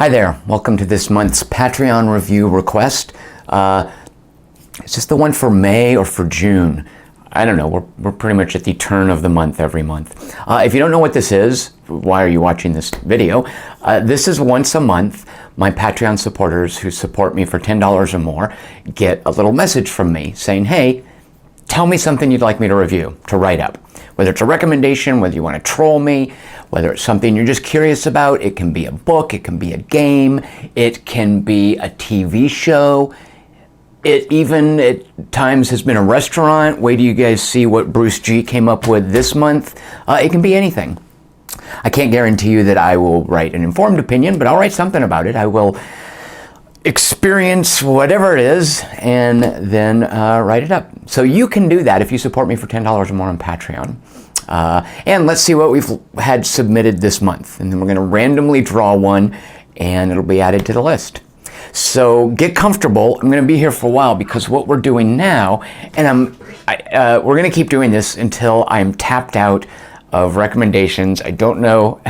Hi there, welcome to this month's Patreon review request. Is this the one for May or for June? I don't know, we're pretty much at the turn of the month every month. If you don't know what this is, why are you watching this video? This is once a month. My Patreon supporters who support me for $10 or more get a little message from me saying, hey, tell me something you'd like me to review, to write up. Whether it's a recommendation, whether you want to troll me, whether it's something you're just curious about. It can be a book, it can be a game, it can be a TV show. It even at times has been a restaurant. Wait till you guys see what Bruce G came up with this month. It can be anything. I can't guarantee you that I will write an informed opinion, but I'll write something about it. I will experience whatever it is and then write it up. So you can do that if you support me for $10 or more on Patreon. And let's see what we've had submitted this month. And then we're going to randomly draw one and it'll be added to the list. So get comfortable. I'm going to be here for a while because what we're doing now, and we're going to keep doing this until I'm tapped out of recommendations. I don't know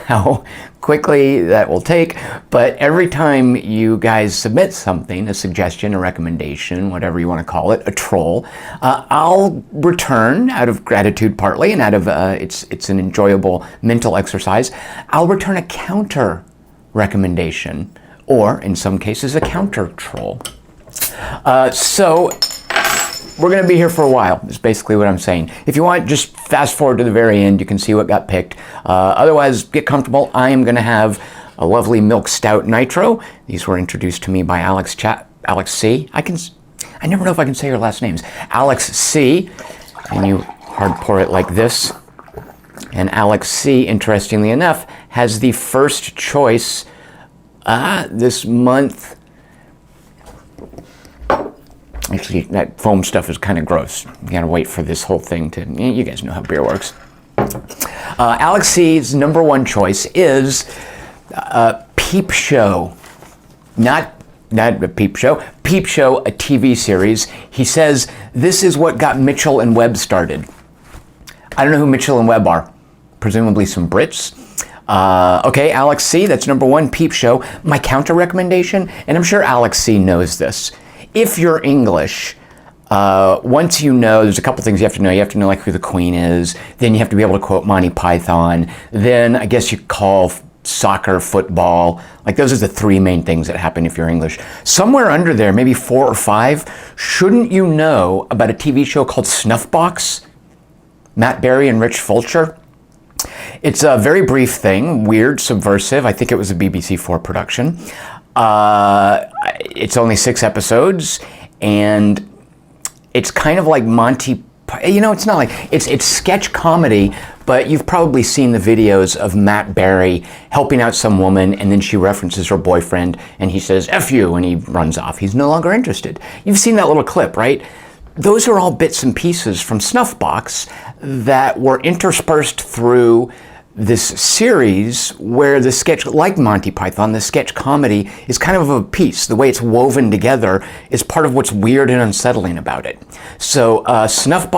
how quickly that will take, but every time you guys submit something, a suggestion, a recommendation, whatever you want to call it, a troll, I'll return out of gratitude partly, and out of it's an enjoyable mental exercise. I'll return a counter recommendation, or in some cases a counter troll. So we're going to be here for a while, is basically what I'm saying. If you want, just fast forward to the very end. You can see what got picked. Otherwise, get comfortable. I am going to have a lovely milk stout nitro. These were introduced to me by Alex C. I never know if I can say your last names. Alex C. And you hard pour it like this. And Alex C., interestingly enough, has the first choice this month. Actually, that foam stuff is kind of gross. You gotta wait for this whole thing to, you guys know how beer works. Alex C's number one choice is Peep Show. Not a Peep Show. Peep Show, a TV series. He says, this is what got Mitchell and Webb started. I don't know who Mitchell and Webb are. Presumably some Brits. Okay, Alex C., that's number one, Peep Show. My counter recommendation, and I'm sure Alex C. knows this. If you're English, once you know, there's a couple things you have to know. You have to know like who the Queen is. Then you have to be able to quote Monty Python. Then I guess you call soccer, football. Like those are the three main things that happen if you're English. Somewhere under there, maybe 4 or 5, shouldn't you know about a TV show called Snuff? Matt Berry and Rich Fulcher. It's a very brief thing, weird, subversive. I think it was a BBC4 production. It's only 6 episodes, and it's kind of like Monty. It's not like it's sketch comedy, but you've probably seen the videos of Matt Berry helping out some woman, and then she references her boyfriend, and he says "F you," and he runs off. He's no longer interested. You've seen that little clip, right? Those are all bits and pieces from Snuff that were interspersed through this series where the sketch, like Monty Python, the sketch comedy is kind of a piece. The way it's woven together is part of what's weird and unsettling about it. So Snuff,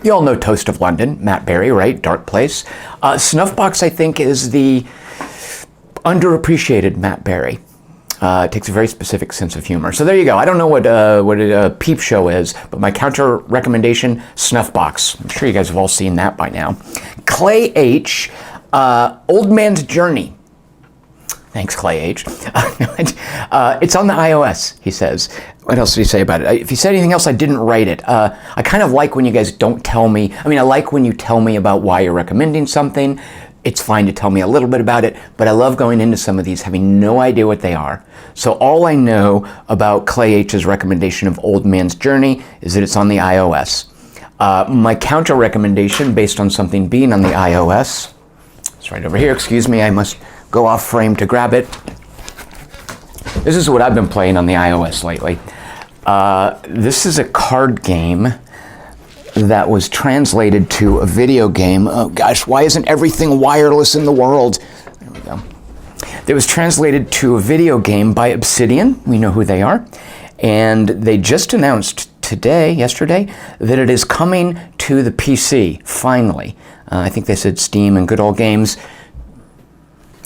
you all know Toast of London, Matt Berry, right? Dark Place. Snuff, I think, is the underappreciated Matt Berry. It takes a very specific sense of humor. So there you go. I don't know what a Peep Show is, but my counter recommendation, Snuff. I'm sure you guys have all seen that by now. Clay H, Old Man's Journey. Thanks, Clay H. It's on the iOS, he says. What else did he say about it? If he said anything else, I didn't write it. I kind of like when you guys don't tell me. I mean, I like when you tell me about why you're recommending something. It's fine to tell me a little bit about it, but I love going into some of these having no idea what they are. So all I know about Clay H's recommendation of Old Man's Journey is that it's on the iOS. My counter recommendation, based on something being on the iOS, it's right over here. Excuse me, I must go off frame to grab it. This is what I've been playing on the iOS lately. This is a card game that was translated to a video game. Oh gosh, why isn't everything wireless in the world? There we go. It was translated to a video game by Obsidian. We know who they are. And they just announced yesterday, that it is coming to the PC, finally. I think they said Steam and Good Old Games.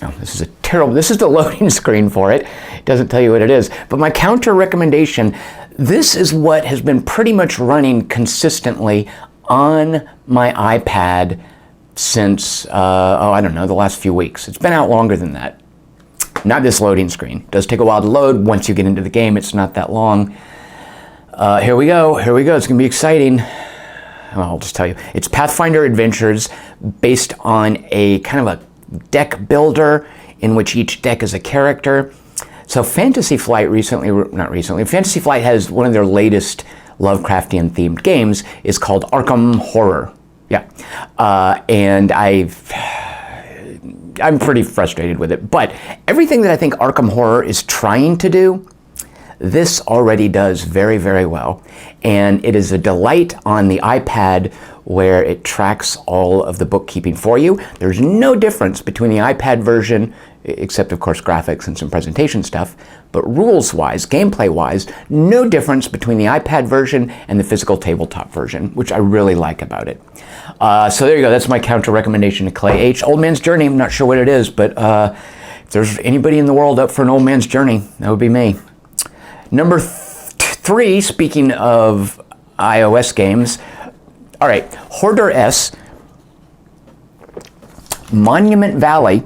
Oh, this is a terrible, this is the loading screen for it. It doesn't tell you what it is. But my counter recommendation, this is what has been pretty much running consistently on my iPad since, I don't know, the last few weeks. It's been out longer than that. Not this loading screen. It does take a while to load. Once you get into the game, it's not that long. Here we go. Here we go. It's going to be exciting. Well, I'll just tell you. It's Pathfinder Adventures based on a kind of a deck builder in which each deck is a character. So Fantasy Flight Fantasy Flight has one of their latest Lovecraftian themed games is called Arkham Horror. Yeah. And I'm pretty frustrated with it. But everything that I think Arkham Horror is trying to do, this already does very, very well. And it is a delight on the iPad where it tracks all of the bookkeeping for you. There's no difference between the iPad version, except of course graphics and some presentation stuff, but rules-wise, gameplay-wise, no difference between the iPad version and the physical tabletop version, which I really like about it. So there you go, that's my counter recommendation to Clay H. Old Man's Journey, I'm not sure what it is, but if there's anybody in the world up for an Old Man's Journey, that would be me. Number 3, speaking of iOS games, all right, Hoarder S, Monument Valley,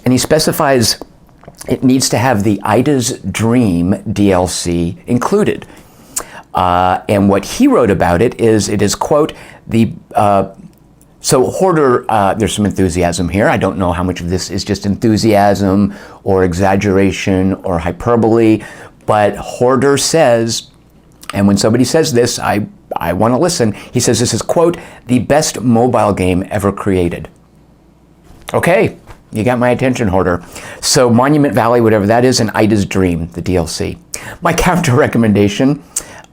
and he specifies it needs to have the Ida's Dream DLC included. And what he wrote about it is, quote, so Hoarder, there's some enthusiasm here. I don't know how much of this is just enthusiasm or exaggeration or hyperbole, but Hoarder says, and when somebody says this, I want to listen. He says this is, quote, the best mobile game ever created. Okay, you got my attention, Hoarder. So Monument Valley, whatever that is, and Ida's Dream, the DLC. My counter recommendation,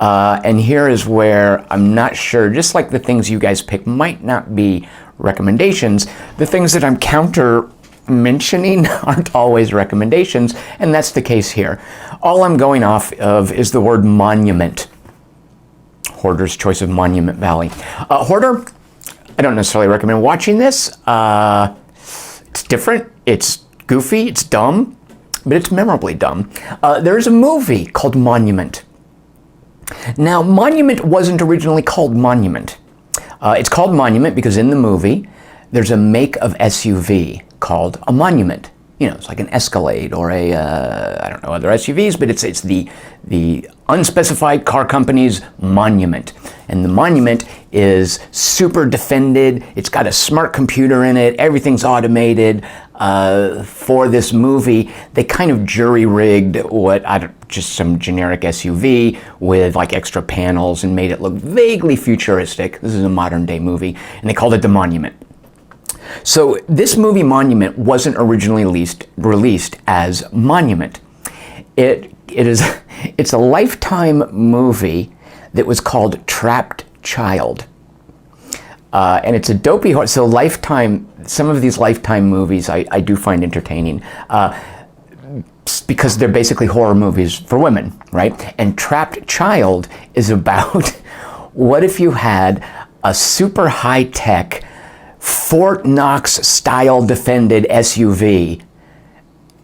and here is where I'm not sure, just like the things you guys pick might not be recommendations, the things that I'm counter mentioning aren't always recommendations, and that's the case here. All I'm going off of is the word monument. Hoarder's choice of Monument Valley. Hoarder, I don't necessarily recommend watching this. It's different, it's goofy, it's dumb, but it's memorably dumb. There's a movie called Monument. Now, Monument wasn't originally called Monument. It's called Monument because in the movie, there's a make of SUV called a Monument. You know, it's like an Escalade or a, I don't know, other SUVs, but it's the unspecified car company's Monument. And the Monument is super defended. It's got a smart computer in it. Everything's automated. For this movie, they kind of jury-rigged just some generic SUV with like extra panels and made it look vaguely futuristic. This is a modern-day movie, and they called it the Monument. So this movie Monument wasn't originally released as Monument. It's a Lifetime movie that was called Trapped Child. And it's a dopey horror. So Lifetime, some of these Lifetime movies I do find entertaining because they're basically horror movies for women, right? And Trapped Child is about what if you had a super high-tech Fort Knox style defended SUV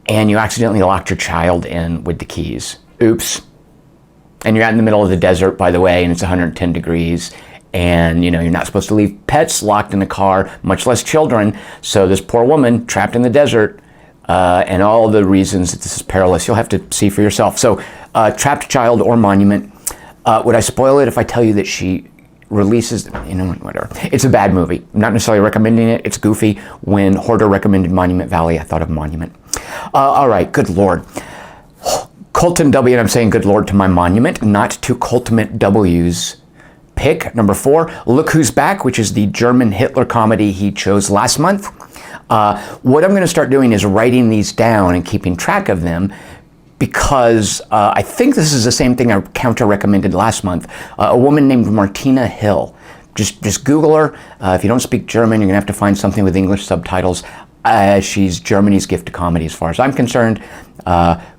and you accidentally locked your child in with the keys. Oops. And you're out in the middle of the desert, by the way, and it's 110 degrees. And you're not supposed to leave pets locked in a car, much less children. So this poor woman trapped in the desert, and all the reasons that this is perilous, you'll have to see for yourself. So Trapped Child or Monument. Would I spoil it if I tell you that she releases, whatever. It's a bad movie. I'm not necessarily recommending it. It's goofy. When Hoarder recommended Monument Valley, I thought of Monument. All right, good Lord. Colton W, and I'm saying good Lord to my monument, not to Coltimate W's pick. Number 4, Look Who's Back, which is the German Hitler comedy he chose last month. What I'm going to start doing is writing these down and keeping track of them, because I think this is the same thing I counter-recommended last month. A woman named Martina Hill. Just Google her. If you don't speak German, you're going to have to find something with English subtitles. She's Germany's gift to comedy, as far as I'm concerned.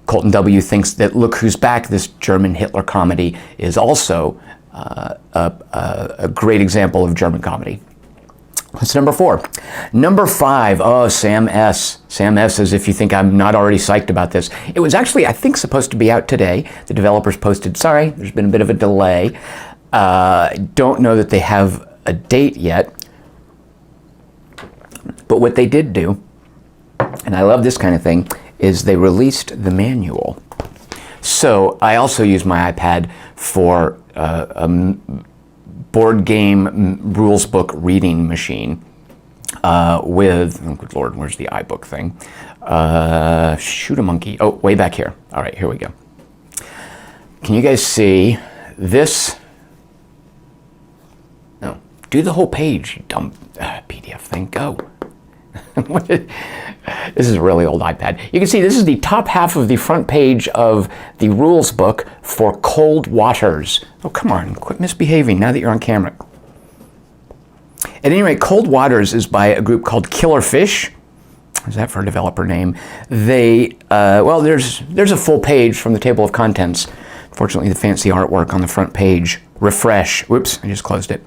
Colton W. thinks that Look Who's Back, this German Hitler comedy, is also a great example of German comedy. That's number 4. Number 5, oh, Sam S. Sam S, as if you think I'm not already psyched about this. It was actually, I think, supposed to be out today. The developers posted, sorry, there's been a bit of a delay. Don't know that they have a date yet. But what they did do, and I love this kind of thing, is they released the manual. So I also use my iPad for a board game rules book reading machine with, oh good Lord, where's the iBook thing? Shoot a monkey. Oh, way back here. All right, here we go. Can you guys see this? No, do the whole page, you dumb PDF thing, go. This is a really old iPad. You can see this is the top half of the front page of the rules book for Cold Waters. Oh, come on, quit misbehaving now that you're on camera. At any rate, Cold Waters is by a group called Killer Fish. Is that for a developer name? They, well, there's a full page from the table of contents. Fortunately, the fancy artwork on the front page. Refresh. Whoops, I just closed it.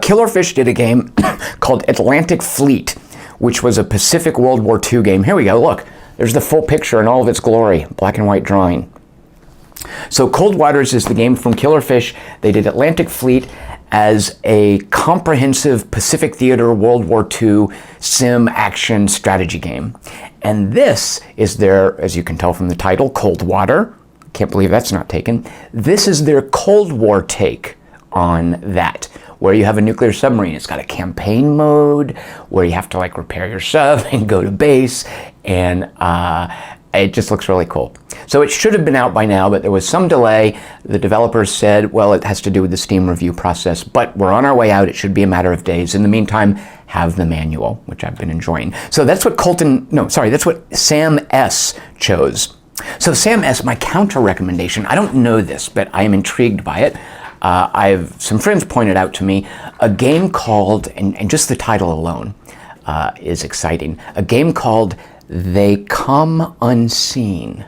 Killer Fish did a game called Atlantic Fleet, which was a Pacific World War II game. Here we go, look. There's the full picture in all of its glory, black and white drawing. So Cold Waters is the game from Killer Fish. They did Atlantic Fleet as a comprehensive Pacific Theater World War II sim action strategy game. And this is their, as you can tell from the title, Cold Water. Can't believe that's not taken. This is their Cold War take on that, where you have a nuclear submarine. It's got a campaign mode where you have to like repair your sub and go to base, and it just looks really cool. So it should have been out by now, but there was some delay. The developers said, well, it has to do with the Steam review process, but we're on our way out. It should be a matter of days. In the meantime, have the manual, which I've been enjoying. So that's what that's what Sam S chose. So Sam S, my counter recommendation, I don't know this, but I am intrigued by it. Some friends pointed out to me a game called, and just the title alone is exciting, a game called They Come Unseen.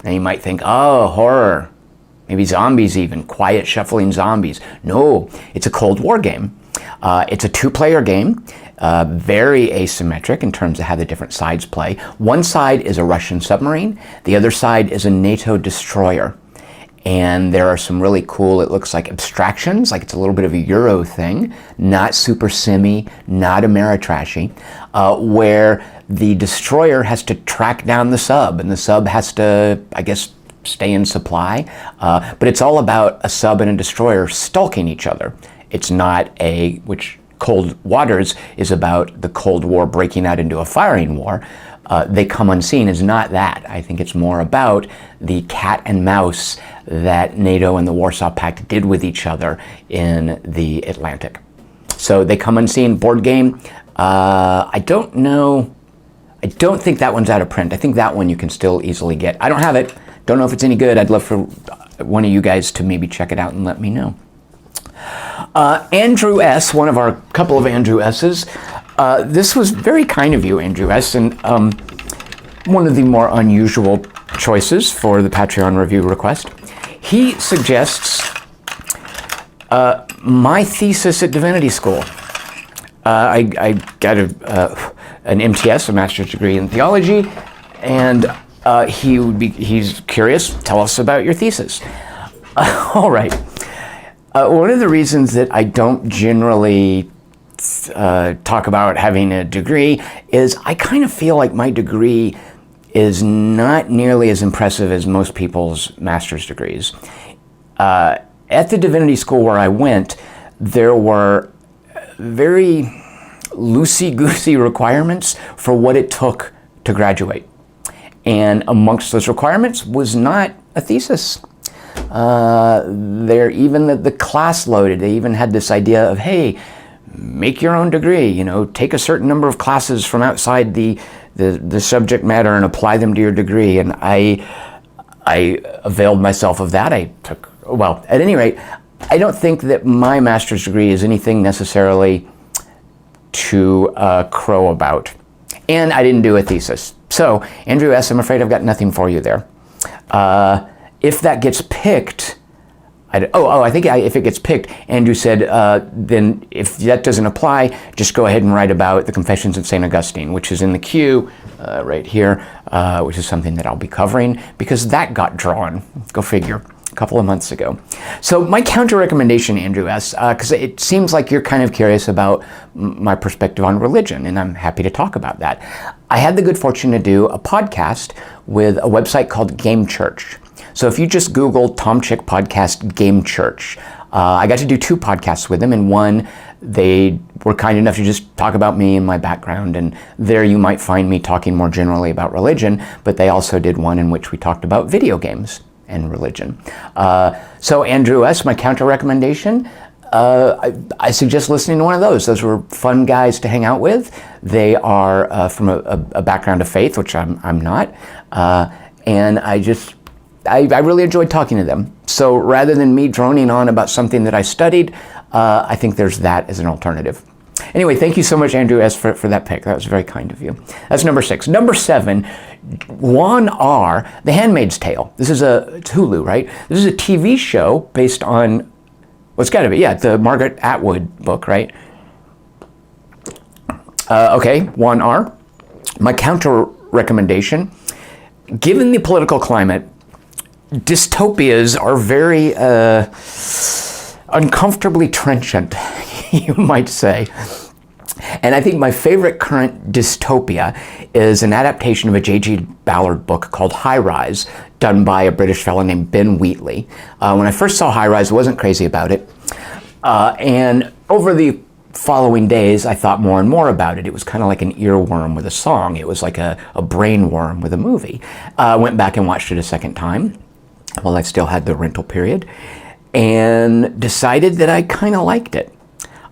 Now you might think, oh, horror, maybe zombies even, quiet shuffling zombies. No, it's a Cold War game. It's a 2-player game, very asymmetric in terms of how the different sides play. One side is a Russian submarine, the other side is a NATO destroyer. And there are some really cool, it looks like abstractions, like it's a little bit of a Euro thing, not super simmy, not Ameritrashy, where the destroyer has to track down the sub, and the sub has to, I guess, stay in supply. But it's all about a sub and a destroyer stalking each other. It's not which Cold Waters is about the Cold War breaking out into a firing war. They Come Unseen is not that. I think it's more about the cat and mouse that NATO and the Warsaw Pact did with each other in the Atlantic. So They Come Unseen board game. I don't know. I don't think that one's out of print. I think that one you can still easily get. I don't have it. Don't know if it's any good. I'd love for one of you guys to maybe check it out and let me know. Andrew S., one of our couple of Andrew S's. This was very kind of you, Andrew S., and one of the more unusual choices for the Patreon review request. He suggests my thesis at Divinity School. I got an MTS, a master's degree in theology, and he's curious. Tell us about your thesis. All right. One of the reasons that I don't generally talk about having a degree is I kind of feel like my degree is not nearly as impressive as most people's master's degrees. At the Divinity School where I went, there were very loosey-goosey requirements for what it took to graduate. And amongst those requirements was not a thesis. Even the class loaded, they even had this idea of, hey, make your own degree, take a certain number of classes from outside the subject matter and apply them to your degree. And I availed myself of that. At any rate, I don't think that my master's degree is anything necessarily to crow about. And I didn't do a thesis. So, Andrew S., I'm afraid I've got nothing for you there. If that gets picked, I think if it gets picked, Andrew said, then if that doesn't apply, just go ahead and write about the Confessions of St. Augustine, which is in the queue right here, which is something that I'll be covering because that got drawn. Go figure. A couple of months ago. So my counter recommendation, Andrew asks, because it seems like you're kind of curious about my perspective on religion, and I'm happy to talk about that. I had the good fortune to do a podcast with a website called Game Church. So if you just Google Tom Chick podcast Game Church, I got to do 2 podcasts with them, and one they were kind enough to just talk about me and my background, and there you might find me talking more generally about religion, but they also did one in which we talked about video games and religion. So Andrew S., my counter recommendation, I suggest listening to one of those. Those were fun guys to hang out with. They are from a background of faith, which I'm not, and I really enjoyed talking to them. So rather than me droning on about something that I studied, I think there's that as an alternative. Anyway, thank you so much, Andrew S., for that pick. That was very kind of you. That's number 6. Number 7, Juan R., The Handmaid's Tale. This is it's Hulu, right? This is a TV show based on, well, it's got to be, the Margaret Atwood book, right? Okay, Juan R., my counter recommendation, given the political climate, dystopias are very uncomfortably trenchant, you might say. And I think my favorite current dystopia is an adaptation of a J.G. Ballard book called High Rise, done by a British fellow named Ben Wheatley. When I first saw High Rise, I wasn't crazy about it. And over the following days, I thought more and more about it. It was kind of like an earworm with a song. It was like a brain worm with a movie. I went back and watched it a second time while I still had the rental period, and decided that I kind of liked it.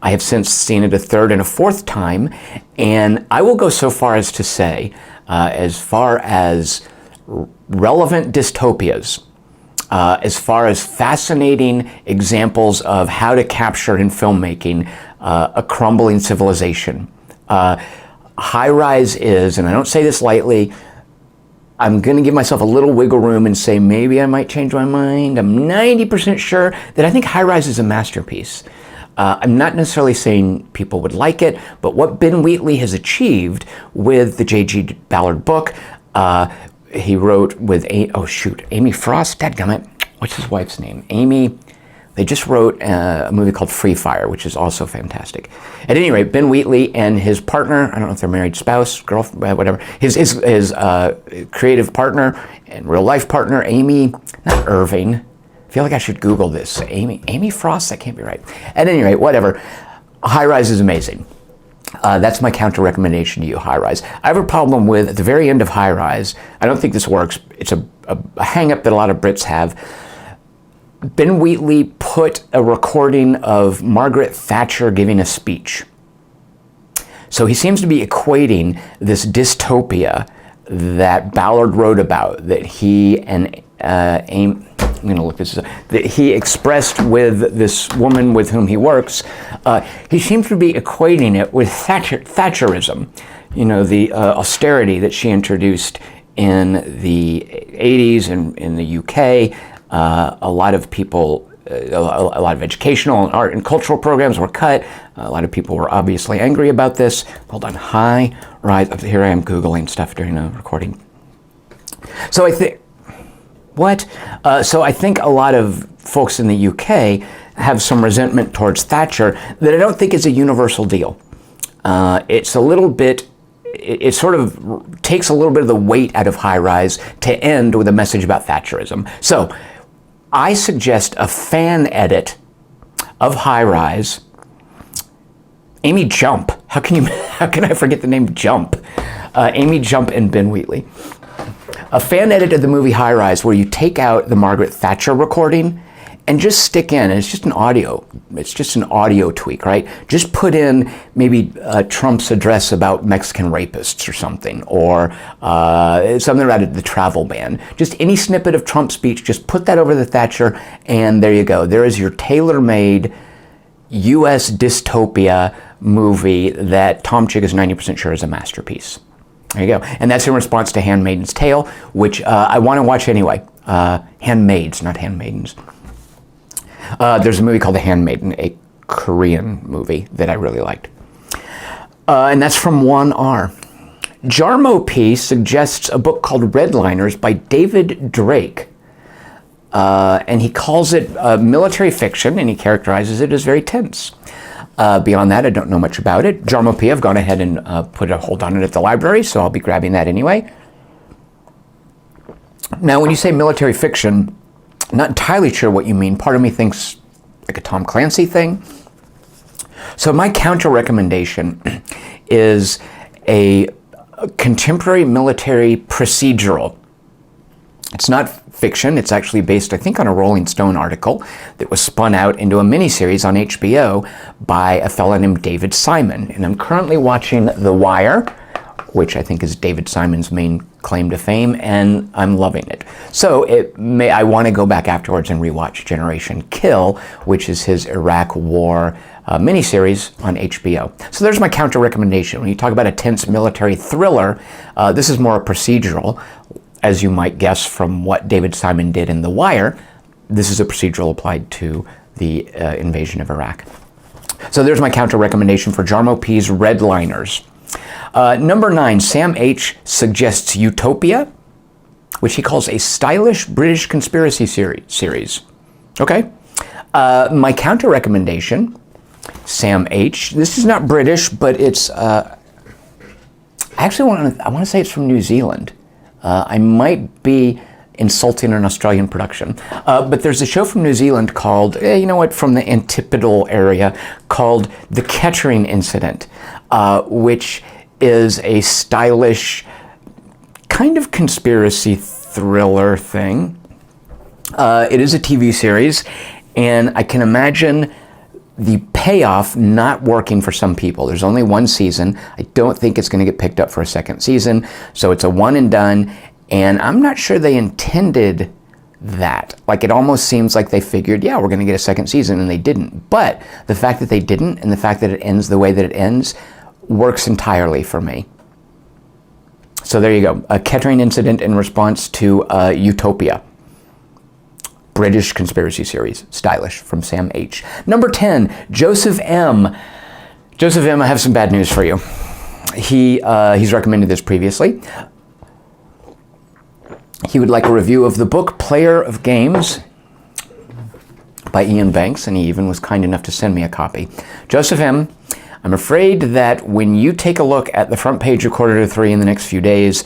I have since seen it a third and a fourth time, and I will go so far as to say, as far as relevant dystopias, as far as fascinating examples of how to capture in filmmaking a crumbling civilization, High Rise is, and I don't say this lightly, I'm going to give myself a little wiggle room and say maybe I might change my mind. I'm 90% sure that I think High Rise is a masterpiece. I'm not necessarily saying people would like it, but what Ben Wheatley has achieved with the J.G. Ballard book, he wrote with, Amy Frost, dadgummit, what's his wife's name? Amy. They just wrote a movie called Free Fire, which is also fantastic. At any rate, Ben Wheatley and his partner, I don't know if they're married, spouse, girlfriend, whatever, his creative partner and real life partner, Amy, not Irving. I feel like I should Google this. Amy Frost, that can't be right. At any rate, whatever. High Rise is amazing. That's my counter recommendation to you, High Rise. I have a problem with, at the very end of High Rise, I don't think this works. It's a hang up that a lot of Brits have. Ben Wheatley put a recording of Margaret Thatcher giving a speech. So he seems to be equating this dystopia that Ballard wrote about, that he and I'm going to look this up, that he expressed with this woman with whom he works. He seems to be equating it with Thatcherism, the austerity that she introduced in the 80s in the UK. A lot of people, a lot of educational and art and cultural programs were cut. A lot of people were obviously angry about this. Hold on, High Rise. Here I am Googling stuff during a recording. So I think, So I think a lot of folks in the UK have some resentment towards Thatcher that I don't think is a universal deal. It's a little bit, it sort of takes a little bit of the weight out of High Rise to end with a message about Thatcherism. So I suggest a fan edit of High Rise. Amy Jump. How can I forget the name Jump? Amy Jump and Ben Wheatley. A fan edit of the movie High Rise where you take out the Margaret Thatcher recording and just stick in, and it's just an audio tweak, right? Just put in maybe Trump's address about Mexican rapists or something, or something about the travel ban. Just any snippet of Trump's speech, just put that over the Thatcher, and there you go. There is your tailor-made U.S. dystopia movie that Tom Chick is 90% sure is a masterpiece. There you go. And that's in response to Handmaid's Tale, which I want to watch anyway. Handmaids, not Handmaidens. There's a movie called The Handmaid, a Korean movie that I really liked. And that's from 1R. Jarmo P suggests a book called Redliners by David Drake. And he calls it military fiction, and he characterizes it as very tense. Beyond that, I don't know much about it. Jarmo P, I've gone ahead and put a hold on it at the library, so I'll be grabbing that anyway. Now, when you say military fiction, I'm not entirely sure what you mean. Part of me thinks like a Tom Clancy thing. So my counter recommendation is a contemporary military procedural. It's not fiction. It's actually based, I think, on a Rolling Stone article that was spun out into a miniseries on HBO by a fellow named David Simon. And I'm currently watching The Wire, which I think is David Simon's main claim to fame, and I'm loving it. So I want to go back afterwards and rewatch Generation Kill, which is his Iraq War miniseries on HBO. So there's my counter recommendation. When you talk about a tense military thriller, this is more a procedural. As you might guess from what David Simon did in The Wire, this is a procedural applied to the invasion of Iraq. So there's my counter recommendation for Jarmo P's Redliners. Number 9, Sam H. suggests Utopia, which he calls a stylish British conspiracy series. Okay. My counter recommendation, Sam H. This is not British, but it's, I want to say it's from New Zealand. I might be insulting an Australian production. But there's a show from New Zealand called, from the Antipodal area, called The Kettering Incident, which is a stylish kind of conspiracy thriller thing. It is a TV series, and I can imagine the payoff not working for some people. There's only one season. I don't think it's going to get picked up for a second season, so it's a one and done, and I'm not sure they intended that. Like, it almost seems like they figured, yeah, we're going to get a second season, and they didn't. But the fact that they didn't, and the fact that it ends the way that it ends, works entirely for me. So there you go. A Kettering Incident in response to Utopia. British conspiracy series, stylish, from Sam H. Number 10, Joseph M. Joseph M, I have some bad news for you. He's recommended this previously. He would like a review of the book Player of Games by Ian Banks, and he even was kind enough to send me a copy. Joseph M, I'm afraid that when you take a look at the front page of Quarter to Three in the next few days,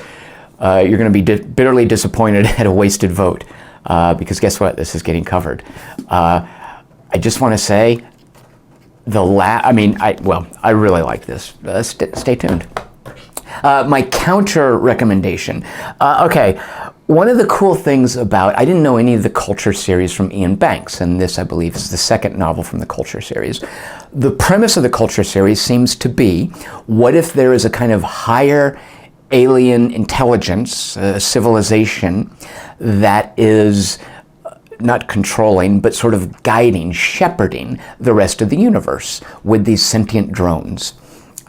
you're going to be bitterly disappointed at a wasted vote. Because guess what? This is getting covered. I just want to say, I really like this. Stay tuned. My counter recommendation. Okay, one of the cool things I didn't know any of the Culture series from Ian Banks, and this, I believe, is the second novel from the Culture series. The premise of the Culture series seems to be, what if there is a kind of higher alien intelligence, civilization, that is not controlling, but sort of guiding, shepherding the rest of the universe with these sentient drones.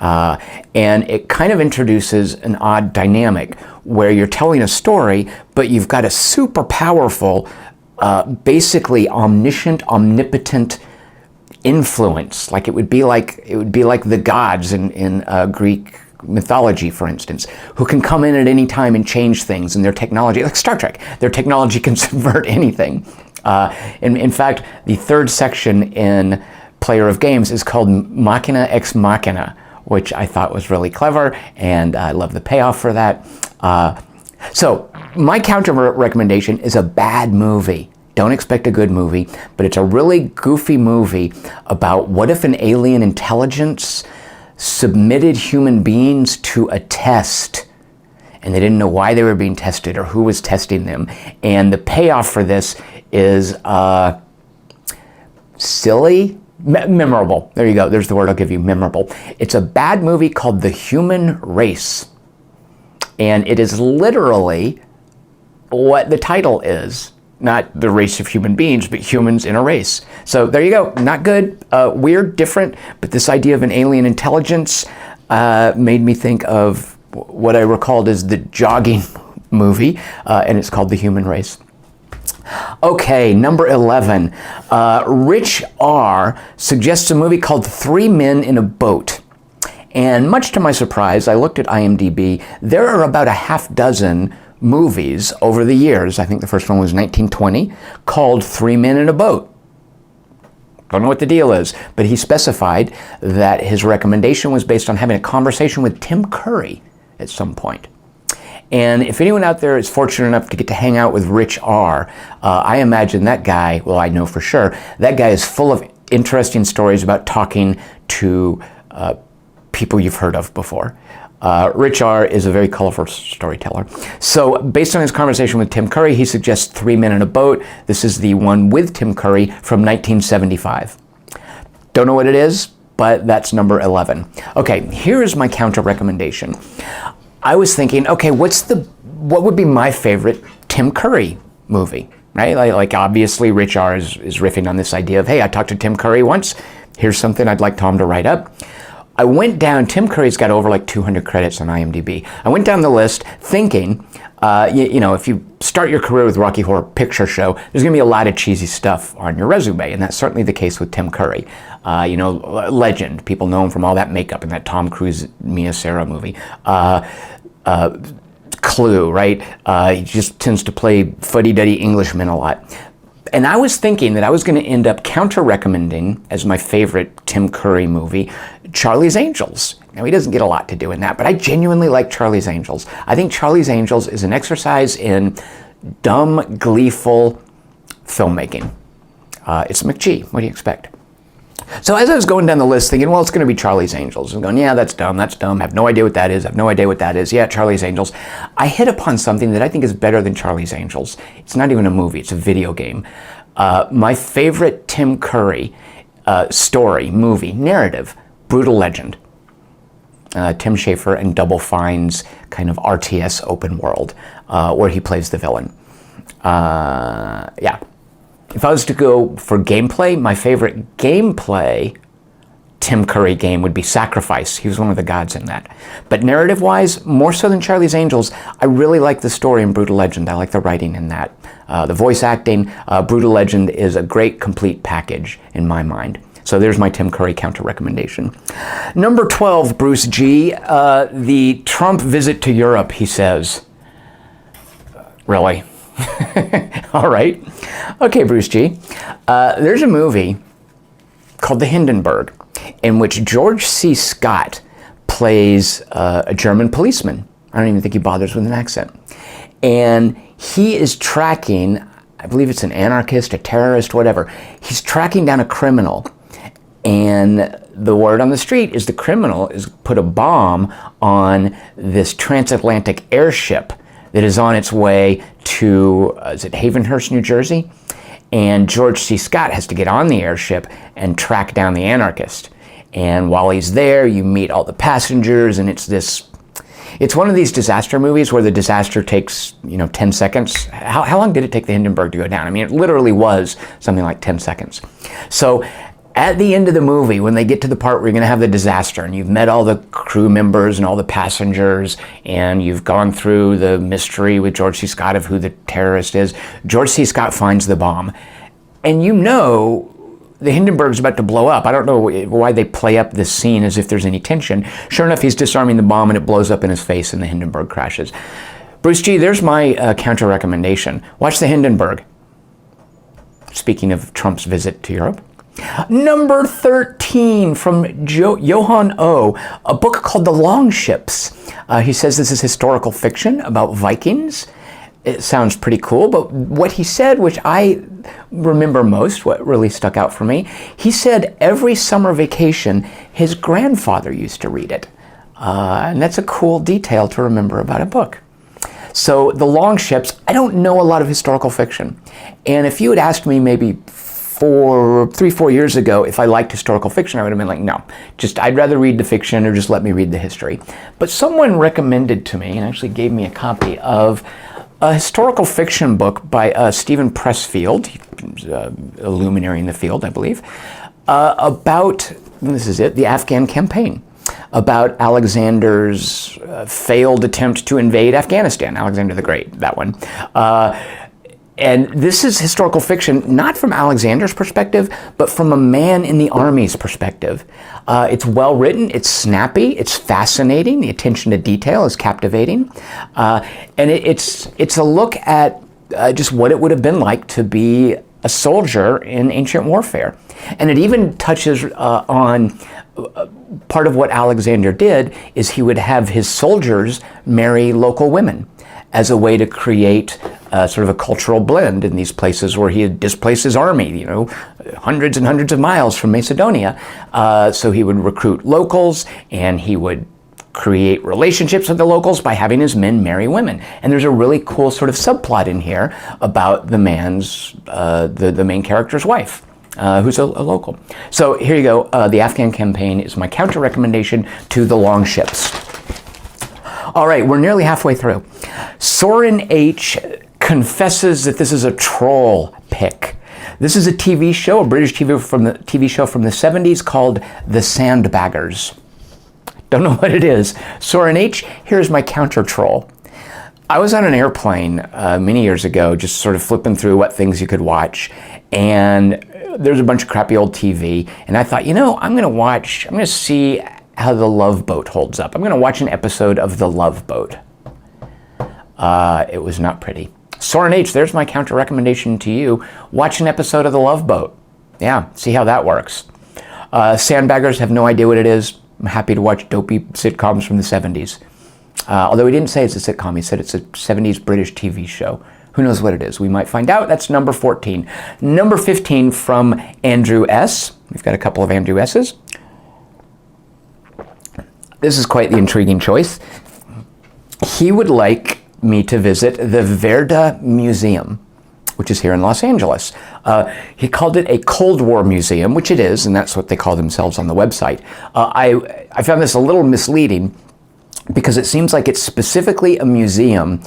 And it kind of introduces an odd dynamic where you're telling a story, but you've got a super powerful, basically omniscient, omnipotent influence. Like it would be like the gods in Greek mythology, for instance, who can come in at any time and change things, and their technology, like Star Trek, their technology can subvert anything. In fact, the third section in Player of Games is called Machina Ex Machina, which I thought was really clever, and I love the payoff for that. So my counter recommendation is a bad movie. Don't expect a good movie, but it's a really goofy movie about what if an alien intelligence submitted human beings to a test, and they didn't know why they were being tested or who was testing them. And the payoff for this is silly, memorable. There you go. There's the word I'll give you, memorable. It's a bad movie called The Human Race. And it is literally what the title is. Not the race of human beings, but humans in a race. So there you go. Not good, weird, different, but this idea of an alien intelligence made me think of what I recalled as the jogging movie, and it's called The Human Race. Okay, number 11. Rich R suggests a movie called Three Men in a Boat. And much to my surprise, I looked at IMDb. There are about a half dozen movies over the years, I think the first one was 1920, called Three Men in a Boat. Don't know what the deal is, but he specified that his recommendation was based on having a conversation with Tim Curry at some point. And if anyone out there is fortunate enough to get to hang out with Rich R, I imagine that guy, well, I know for sure, that guy is full of interesting stories about talking to people you've heard of before. Rich R is a very colorful storyteller. So based on his conversation with Tim Curry, he suggests Three Men in a Boat. This is the one with Tim Curry from 1975. Don't know what it is, but that's number 11. Okay, here is my counter recommendation. I was thinking, okay, what would be my favorite Tim Curry movie, right? Like obviously Rich R is riffing on this idea of, hey, I talked to Tim Curry once. Here's something I'd like Tom to write up. I went down, Tim Curry's got over like 200 credits on IMDb. I went down the list thinking, if you start your career with Rocky Horror Picture Show, there's gonna be a lot of cheesy stuff on your resume, and that's certainly the case with Tim Curry. Legend, people know him from all that makeup in that Tom Cruise, Mia Sara movie. Clue, right? He just tends to play fuddy-duddy Englishmen a lot. And I was thinking that I was going to end up counter-recommending as my favorite Tim Curry movie, Charlie's Angels. Now, he doesn't get a lot to do in that, but I genuinely like Charlie's Angels. I think Charlie's Angels is an exercise in dumb, gleeful filmmaking. It's McGee. What do you expect? So as I was going down the list thinking, well, it's going to be Charlie's Angels. I'm going, yeah, that's dumb, have no idea what that is, yeah, Charlie's Angels. I hit upon something that I think is better than Charlie's Angels. It's not even a movie, it's a video game. My favorite Tim Curry movie, narrative, Brutal Legend. Tim Schafer and Double Fine's kind of RTS open world, where he plays the villain. Yeah. If I was to go for gameplay, my favorite gameplay Tim Curry game would be Sacrifice. He was one of the gods in that. But narrative-wise, more so than Charlie's Angels, I really like the story in Brutal Legend. I like the writing in that. The voice acting, Brutal Legend is a great complete package in my mind. So there's my Tim Curry counter recommendation. Number 12, Bruce G. The Trump visit to Europe, he says. Really? All right. Okay, Bruce G. There's a movie called The Hindenburg in which George C. Scott plays a German policeman. I don't even think he bothers with an accent. And he is tracking, I believe it's an anarchist, a terrorist, whatever. He's tracking down a criminal. And the word on the street is the criminal is put a bomb on this transatlantic airship that is on its way to, is it Havenhurst, New Jersey? And George C. Scott has to get on the airship and track down the anarchist. And while he's there, you meet all the passengers, and it's one of these disaster movies where the disaster takes, 10 seconds. How long did it take the Hindenburg to go down? I mean, it literally was something like 10 seconds. So at the end of the movie, when they get to the part where you're going to have the disaster and you've met all the crew members and all the passengers and you've gone through the mystery with George C. Scott of who the terrorist is, George C. Scott finds the bomb. And the Hindenburg's about to blow up. I don't know why they play up this scene as if there's any tension. Sure enough, he's disarming the bomb and it blows up in his face and the Hindenburg crashes. Bruce G., there's my counter recommendation. Watch the Hindenburg. Speaking of Trump's visit to Europe. Number 13 from Johan O., a book called The Longships. He says this is historical fiction about Vikings. It sounds pretty cool, but what he said, which I remember most, what really stuck out for me, he said every summer vacation his grandfather used to read it. And that's a cool detail to remember about a book. So The Longships, I don't know a lot of historical fiction. And if you had asked me maybe 3-4 years ago, if I liked historical fiction, I would have been like, no, I'd rather read the fiction or just let me read the history. But someone recommended to me and actually gave me a copy of a historical fiction book by Stephen Pressfield, he's a luminary in the field, I believe, about, this is it, the Afghan campaign, about Alexander's failed attempt to invade Afghanistan, Alexander the Great, that one. And this is historical fiction, not from Alexander's perspective, but from a man in the army's perspective. It's well written, it's snappy, it's fascinating, the attention to detail is captivating, and it's a look at just what it would have been like to be a soldier in ancient warfare. And it even touches on part of what Alexander did is he would have his soldiers marry local women as a way to create sort of a cultural blend in these places where he had displaced his army, hundreds and hundreds of miles from Macedonia. So he would recruit locals, and he would create relationships with the locals by having his men marry women. And there's a really cool sort of subplot in here about the main character's wife, who's a local. So here you go. The Afghan campaign is my counter recommendation to The Long Ships. All right, we're nearly halfway through. Soren H. confesses that this is a troll pick. This is a TV show, a British TV show from the 70s called The Sandbaggers. Don't know what it is. Soren H., here's my counter troll. I was on an airplane many years ago, just sort of flipping through what things you could watch, and there's a bunch of crappy old TV, and I thought, I'm going to see how The Love Boat holds up. I'm going to watch an episode of The Love Boat. It was not pretty. Soren H., there's my counter recommendation to you. Watch an episode of The Love Boat. Yeah, see how that works. Sandbaggers, have no idea what it is. I'm happy to watch dopey sitcoms from the 70s. Although he didn't say it's a sitcom, he said it's a 70s British TV show. Who knows what it is? We might find out. That's number 14. Number 15 from Andrew S. We've got a couple of Andrew S's. This is quite the intriguing choice. He would like me to visit the Vera Museum, which is here in Los Angeles. He called it a Cold War museum, which it is, and that's what they call themselves on the website. I found this a little misleading because it seems like it's specifically a museum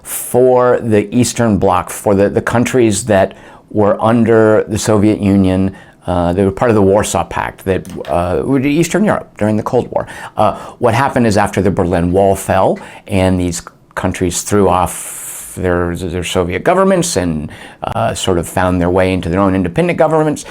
for the Eastern Bloc, for the countries that were under the Soviet Union. They were part of the Warsaw Pact, that were Eastern Europe during the Cold War. What happened is after the Berlin Wall fell and these countries threw off their Soviet governments and sort of found their way into their own independent governments,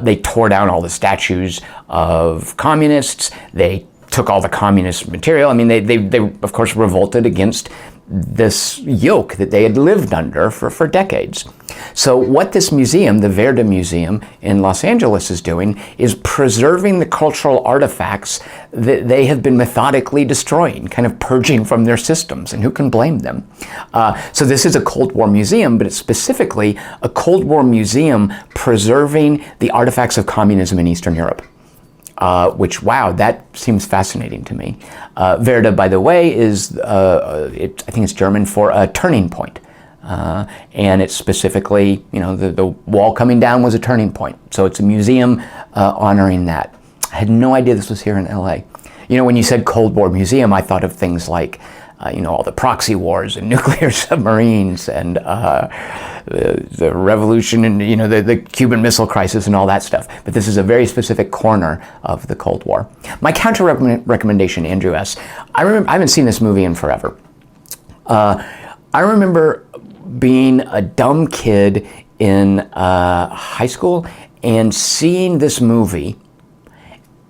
they tore down all the statues of communists. They took all the communist material. I mean, they of course revolted against this yoke that they had lived under for decades. So what this museum, the Vera Museum in Los Angeles, is doing is preserving the cultural artifacts that they have been methodically destroying, kind of purging from their systems, and who can blame them? So this is a Cold War museum, but it's specifically a Cold War museum preserving the artifacts of communism in Eastern Europe. Which, wow, that seems fascinating to me. Vera, by the way, is, I think it's German for a turning point. And it's specifically, the wall coming down was a turning point. So it's a museum honoring that. I had no idea this was here in LA. When you said Cold War Museum, I thought of things like, all the proxy wars and nuclear submarines and the revolution and, the Cuban Missile Crisis and all that stuff. But this is a very specific corner of the Cold War. My counter recommendation, Andrew S. I haven't seen this movie in forever. I remember being a dumb kid in high school and seeing this movie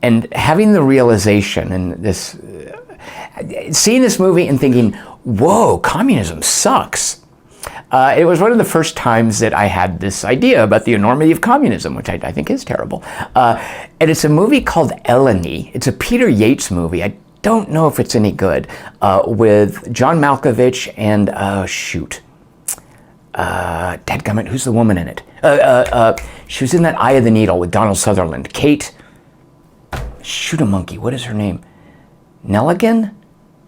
and having the realization and seeing this movie and thinking, whoa, communism sucks. It was one of the first times that I had this idea about the enormity of communism, which I think is terrible. And it's a movie called Eleni. It's a Peter Yates movie. I don't know if it's any good, with John Malkovich and, dadgummit, who's the woman in it? She was in that Eye of the Needle with Donald Sutherland. Kate, shoot a monkey, what is her name? Nelligan?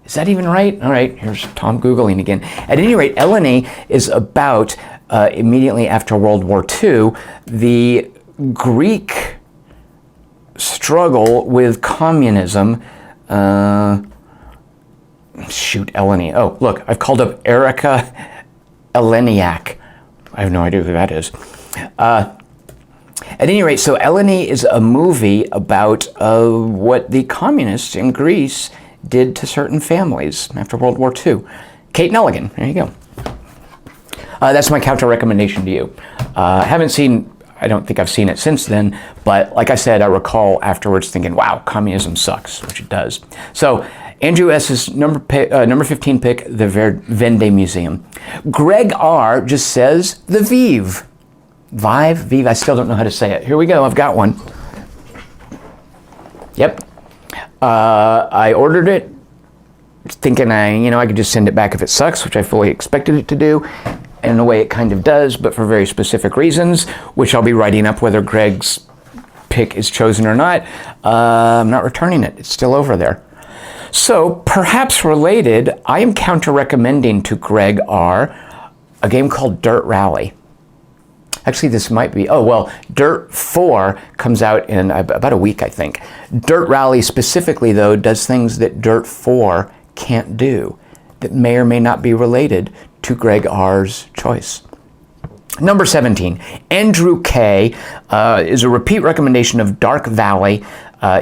Is that even right? All right, here's Tom Googling again. At any rate, Eleni is about, immediately after World War II, the Greek struggle with communism. Eleni. Oh, look, I've called up Erica Eleniak. I have no idea who that is. At any rate, so Eleni is a movie about what the communists in Greece did to certain families after World War II. Kate Nelligan, there you go. That's my counter recommendation to you. I don't think I've seen it since then, but like I said, I recall afterwards thinking, wow, communism sucks, which it does. So Andrew S.'s number 15 pick, the Vendée Museum. Greg R. just says, the Vive. Vive, I still don't know how to say it. Here we go, I've got one. Yep. I ordered it thinking I could just send it back if it sucks, which I fully expected it to do. And in a way it kind of does, but for very specific reasons, which I'll be writing up whether Greg's pick is chosen or not. I'm not returning it. It's still over there. So, perhaps related, I am counter-recommending to Greg R. a game called Dirt Rally. Actually, this might be, Dirt 4 comes out in about a week, I think. Dirt Rally specifically, though, does things that Dirt 4 can't do, that may or may not be related to Greg R.'s choice. Number 17, Andrew K. Is a repeat recommendation of Dark Valley.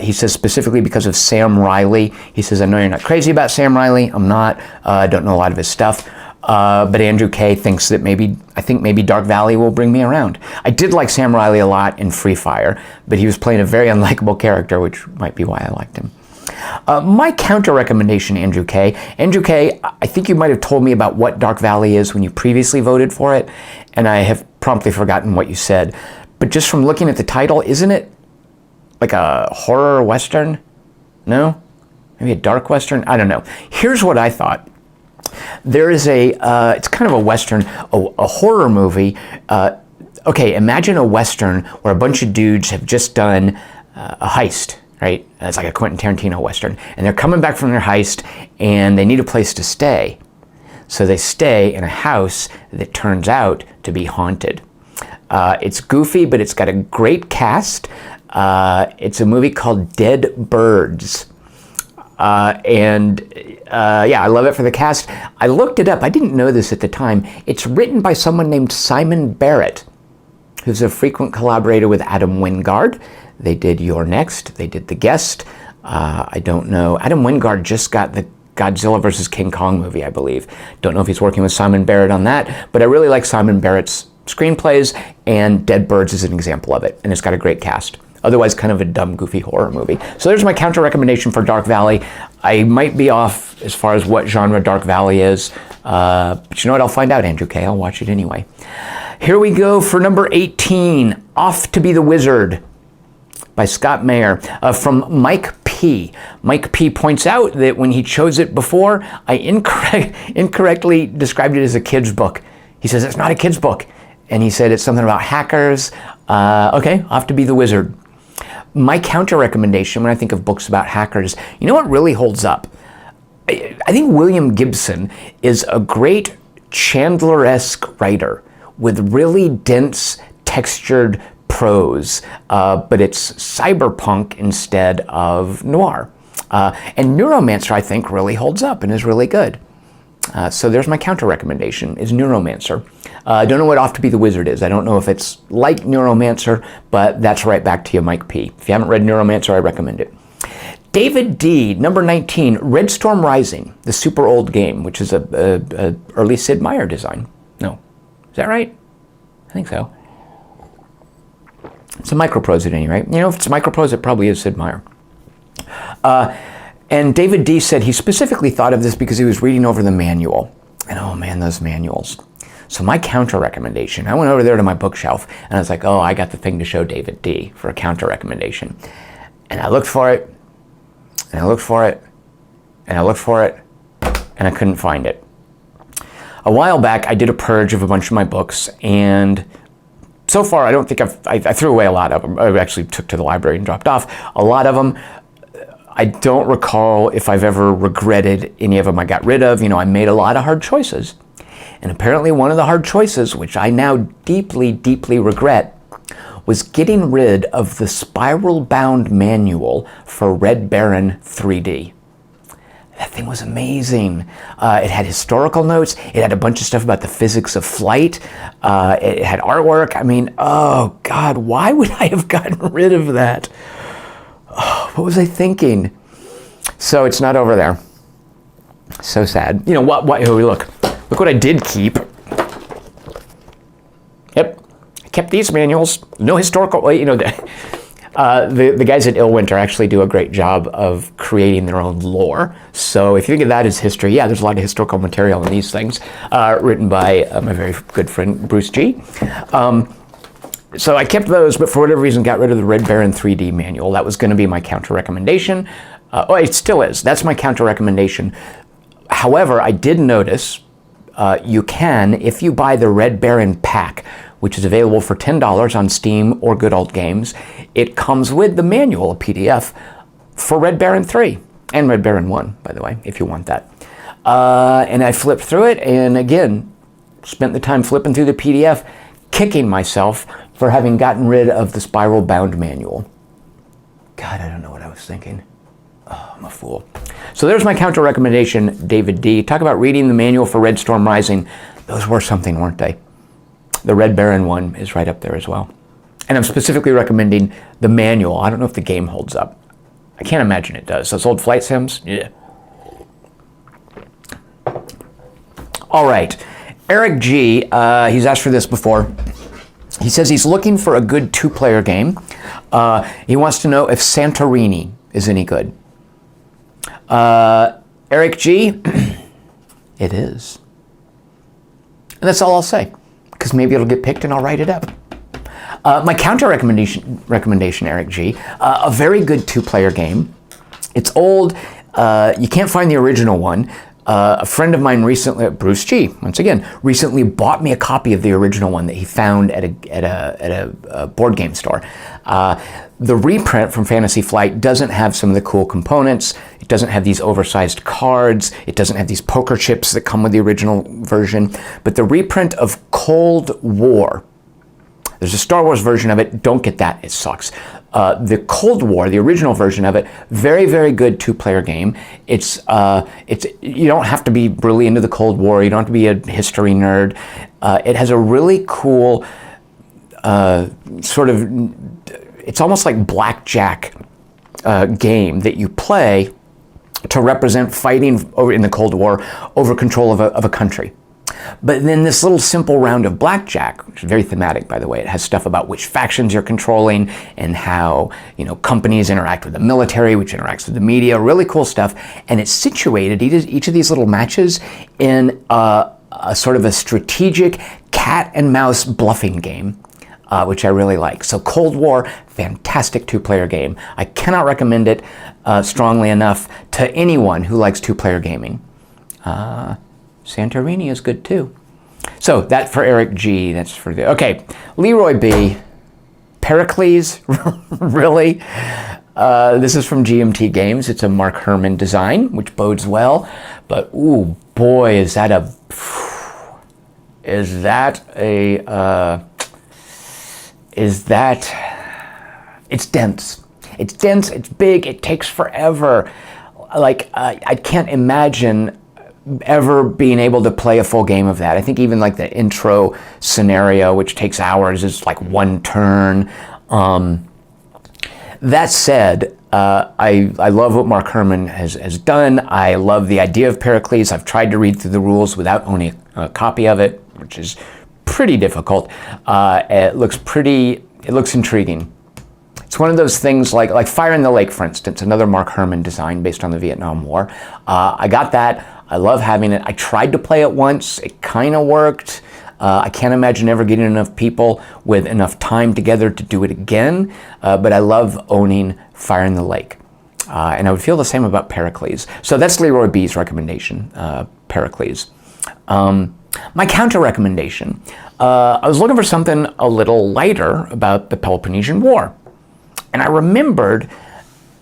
He says specifically because of Sam Riley. He says, I know you're not crazy about Sam Riley. I'm not. I don't know a lot of his stuff. But Andrew K. thinks that maybe Dark Valley will bring me around. I did like Sam Riley a lot in Free Fire, but he was playing a very unlikable character, which might be why I liked him. My counter recommendation, Andrew K. Andrew K., I think you might have told me about what Dark Valley is when you previously voted for it, and I have promptly forgotten what you said. But just from looking at the title, isn't it like a horror western? No? Maybe a dark western? I don't know. Here's what I thought. There is it's kind of a western, a horror movie. Okay, imagine a western where a bunch of dudes have just done a heist. Right? It's like a Quentin Tarantino Western. And they're coming back from their heist, and they need a place to stay. So they stay in a house that turns out to be haunted. It's goofy, but it's got a great cast. It's a movie called Dead Birds. I love it for the cast. I looked it up. I didn't know this at the time. It's written by someone named Simon Barrett, who's a frequent collaborator with Adam Wingard. They did You're Next. They did The Guest. I don't know. Adam Wingard just got the Godzilla vs. King Kong movie, I believe. Don't know if he's working with Simon Barrett on that, but I really like Simon Barrett's screenplays, and Dead Birds is an example of it, and it's got a great cast. Otherwise, kind of a dumb, goofy horror movie. So there's my counter recommendation for Dark Valley. I might be off as far as what genre Dark Valley is, but you know what? I'll find out, Andrew K. I'll watch it anyway. Here we go for number 18, Off to be the Wizard, by Scott Mayer, from Mike P. Mike P points out that when he chose it before, I incorrectly described it as a kid's book. He says it's not a kid's book. And he said it's something about hackers. Okay, Off to be the Wizard. My counter recommendation when I think of books about hackers, you know what really holds up? I think William Gibson is a great Chandler-esque writer with really dense, textured prose, but it's cyberpunk instead of noir. And Neuromancer, I think, really holds up and is really good. So there's my counter recommendation, is Neuromancer. I don't know what Off to be the Wizard is. I don't know if it's like Neuromancer, but that's right back to you, Mike P. If you haven't read Neuromancer, I recommend it. David D, number 19, Red Storm Rising, the super old game, which is a early Sid Meier design. No, is that right? I think so. It's a microprose at any rate. You know, if it's a microprose, it probably is Sid Meier. And David D said he specifically thought of this because he was reading over the manual. And oh man, those manuals. So my counter recommendation, I went over there to my bookshelf and I was like, oh, I got the thing to show David D for a counter recommendation. And I looked for it, and I looked for it, and I looked for it, and I couldn't find it. A while back, I did a purge of a bunch of my books, and so far, I don't think I threw away a lot of them. I actually took to the library and dropped off a lot of them. I don't recall if I've ever regretted any of them I got rid of. You know, I made a lot of hard choices. And apparently one of the hard choices, which I now deeply, deeply regret, was getting rid of the spiral-bound manual for Red Baron 3D. That thing was amazing. It had historical notes. It had a bunch of stuff about the physics of flight. It had artwork. I mean, oh God, why would I have gotten rid of that? Oh, what was I thinking? So it's not over there. So sad. You know what? Oh, look what I did keep. kept these manuals. No historical, the guys at Illwinter actually do a great job of creating their own lore. So if you think of that as history, yeah, there's a lot of historical material in these things, written by my very good friend Bruce G. So I kept those, but for whatever reason got rid of the Red Baron 3D manual. That was going to be my counter recommendation. It still is. That's my counter recommendation. However, I did notice you can, if you buy the Red Baron pack, which is available for $10 on Steam or Good Old Games, it comes with the manual, a PDF, for Red Baron 3 and Red Baron 1, by the way, if you want that. And I flipped through it, and again, spent the time flipping through the PDF, kicking myself for having gotten rid of the Spiral Bound manual. God, I don't know what I was thinking. Oh, I'm a fool. So there's my counter recommendation, David D. Talk about reading the manual for Red Storm Rising. Those were something, weren't they? The Red Baron one is right up there as well. And I'm specifically recommending the manual. I don't know if the game holds up. I can't imagine it does. Those old flight sims? Yeah. All right. Eric G, he's asked for this before. He says he's looking for a good two-player game. He wants to know if Santorini is any good. Eric G, it is. And that's all I'll say, because maybe it'll get picked and I'll write it up. My counter recommendation, Eric G, a very good two-player game. It's old. You can't find the original one. A friend of mine recently, Bruce G, once again, recently bought me a copy of the original one that he found at a board game store. The reprint from Fantasy Flight doesn't have some of the cool components. It doesn't have these oversized cards. It doesn't have these poker chips that come with the original version. But the reprint of Cold War, there's a Star Wars version of it. Don't get that. It sucks. The Cold War, the original version of it, very, very good two-player game. It's you don't have to be really into the Cold War. You don't have to be a history nerd. It has a really cool sort of, it's almost like blackjack game that you play to represent fighting over in the Cold War over control of a country. But then this little simple round of blackjack, which is very thematic, by the way, it has stuff about which factions you're controlling and how, companies interact with the military, which interacts with the media, really cool stuff. And it's situated, each of these little matches, in a sort of a strategic cat and mouse bluffing game, which I really like. So Cold War, fantastic two-player game. I cannot recommend it strongly enough to anyone who likes two-player gaming. Santorini is good too. So that for Eric G. That's for the okay. Leroy B. Pericles, really? This is from GMT Games. It's a Mark Herman design, which bodes well. But ooh boy, it's dense. It's dense. It's big. It takes forever. I can't imagine ever being able to play a full game of that. I think even like the intro scenario, which takes hours, is like one turn. That said, I love what Mark Herman has done. I love the idea of Pericles. I've tried to read through the rules without owning a copy of it, which is pretty difficult. It looks intriguing. It's one of those things like Fire in the Lake, for instance, another Mark Herman design based on the Vietnam War. I got that. I love having it. I tried to play it once. It kind of worked. I can't imagine ever getting enough people with enough time together to do it again. But I love owning Fire in the Lake. And I would feel the same about Pericles. So that's Leroy B's recommendation, Pericles. My counter recommendation. I was looking for something a little lighter about the Peloponnesian War. And I remembered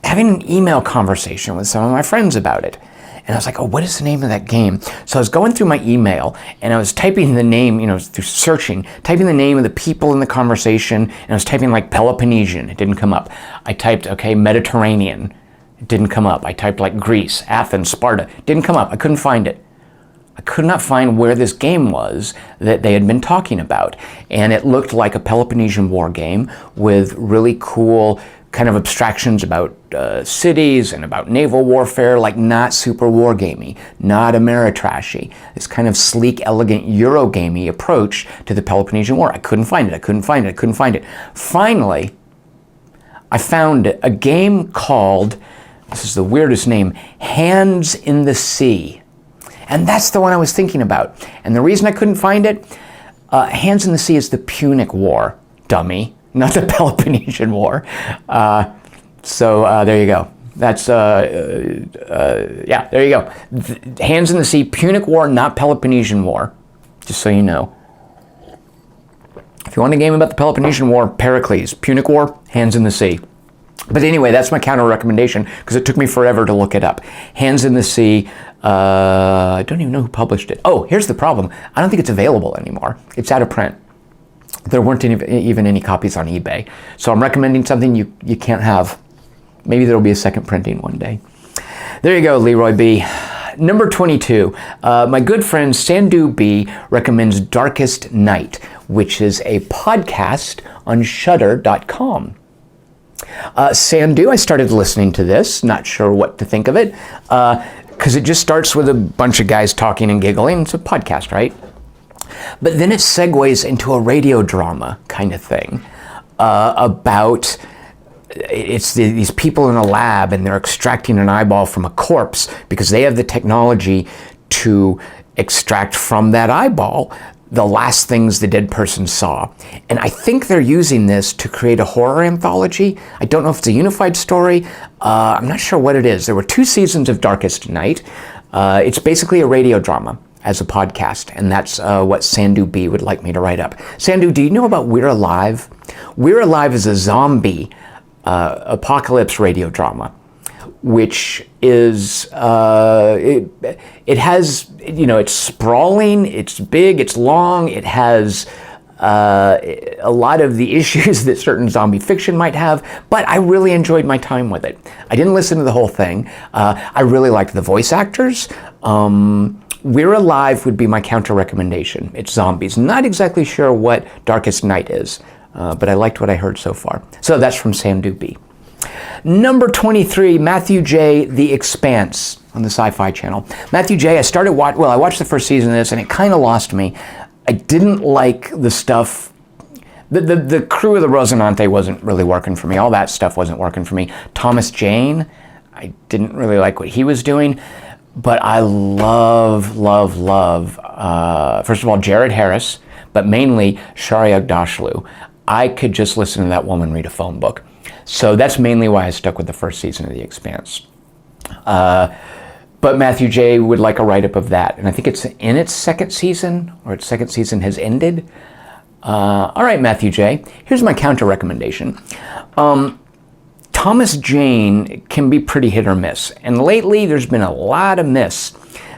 having an email conversation with some of my friends about it. And I was like, oh, what is the name of that game? So I was going through my email and I was typing the name, through searching, typing the name of the people in the conversation, and I was typing like Peloponnesian. It didn't come up. I typed, Mediterranean. It didn't come up. I typed like Greece, Athens, Sparta. It didn't come up. I couldn't find it. I could not find where this game was that they had been talking about. And it looked like a Peloponnesian War game with really cool kind of abstractions about cities and about naval warfare, like not super wargamey, not Ameritrashy. This kind of sleek, elegant Eurogamey approach to the Peloponnesian War. I couldn't find it. Finally, I found a game called, this is the weirdest name, Hands in the Sea. And that's the one I was thinking about. And the reason I couldn't find it, Hands in the Sea is the Punic War, dummy, not the Peloponnesian War. So there you go. That's, yeah, there you go. Hands in the Sea, Punic War, not Peloponnesian War, just so you know. If you want a game about the Peloponnesian War, Pericles. Punic War, Hands in the Sea. But anyway, that's my counter recommendation because it took me forever to look it up. Hands in the Sea. I don't even know who published it. Oh, here's the problem. I don't think it's available anymore. It's out of print. There weren't even any copies on eBay. So I'm recommending something you can't have. Maybe there'll be a second printing one day. There you go, Leroy B. Number 22. My good friend Sandu B recommends Darkest Night, which is a podcast on Shudder.com. Sandu, I started listening to this, not sure what to think of it, because it just starts with a bunch of guys talking and giggling. It's a podcast, right? But then it segues into a radio drama kind of thing about these people in a lab and they're extracting an eyeball from a corpse because they have the technology to extract from that eyeball the last things the dead person saw. And I think they're using this to create a horror anthology. I don't know if it's a unified story. I'm not sure what it is. There were 2 seasons of Darkest Night. It's basically a radio drama as a podcast, and that's what Sandu B would like me to write up. Sandu, do you know about We're Alive? We're Alive is a zombie apocalypse radio drama, which is, it has, it's sprawling, it's big, it's long, it has a lot of the issues that certain zombie fiction might have, but I really enjoyed my time with it. I didn't listen to the whole thing. I really liked the voice actors. We're Alive would be my counter recommendation. It's zombies. Not exactly sure what Darkest Night is, but I liked what I heard so far. So that's from Sandu B. Number 23, Matthew J. The Expanse on the Sci-Fi Channel. Matthew J. I watched the first season of this and it kind of lost me. I didn't like the stuff. The crew of the Rosinante wasn't really working for me. All that stuff wasn't working for me. Thomas Jane, I didn't really like what he was doing. But I love, first of all, Jared Harris, but mainly Shari Agdashlu. I could just listen to that woman read a phone book. So that's mainly why I stuck with the first season of The Expanse. But Matthew J. would like a write-up of that. And I think it's in its second season, or its second season has ended. All right, Matthew J. Here's my counter recommendation. Thomas Jane can be pretty hit or miss. And lately, there's been a lot of miss.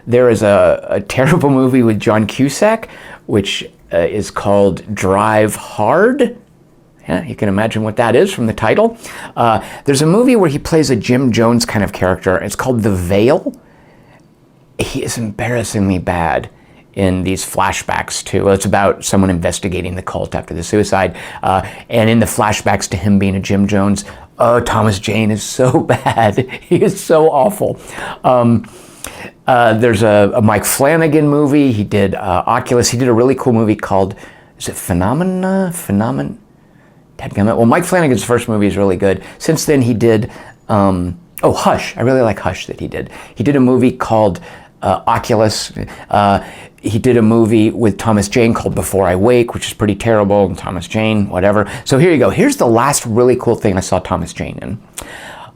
There is a terrible movie with John Cusack, which is called Drive Hard. Yeah, you can imagine what that is from the title. There's a movie where he plays a Jim Jones kind of character. It's called The Veil. He is embarrassingly bad in these flashbacks too. Well, it's about someone investigating the cult after the suicide. And in the flashbacks to him being a Jim Jones, oh, Thomas Jane is so bad. He is so awful. There's a Mike Flanagan movie. He did Oculus. He did a really cool movie called, is it Phenomena? Well, Mike Flanagan's first movie is really good. Since then, he did, Hush. I really like Hush that he did. He did a movie called Oculus. He did a movie with Thomas Jane called Before I Wake, which is pretty terrible, and Thomas Jane, whatever. So here you go. Here's the last really cool thing I saw Thomas Jane in.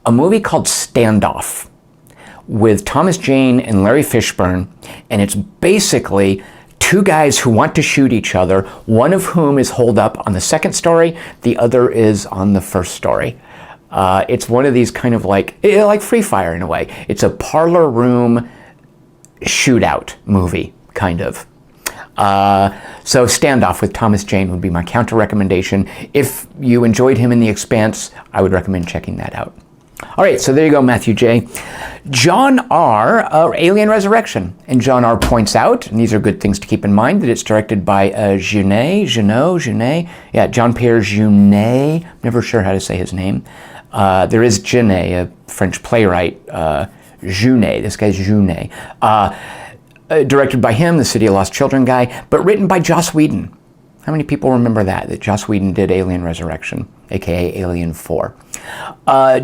A movie called Standoff with Thomas Jane and Larry Fishburne, and it's basically 2 guys who want to shoot each other, one of whom is holed up on the second story, the other is on the first story. It's one of these kind of like Free Fire in a way. It's a parlor room shootout movie, kind of. So Standoff with Thomas Jane would be my counter recommendation. If you enjoyed him in The Expanse, I would recommend checking that out. All right, so there you go, Matthew J. John R., Alien Resurrection. And John R. points out, and these are good things to keep in mind, that it's directed by Jeunet. Yeah, Jean-Pierre Jeunet. Never sure how to say his name. There is Genet, a French playwright, Junet, this guy's Junet. Directed by him, the City of Lost Children guy, but written by Joss Whedon. How many people remember that Joss Whedon did Alien Resurrection, aka Alien 4?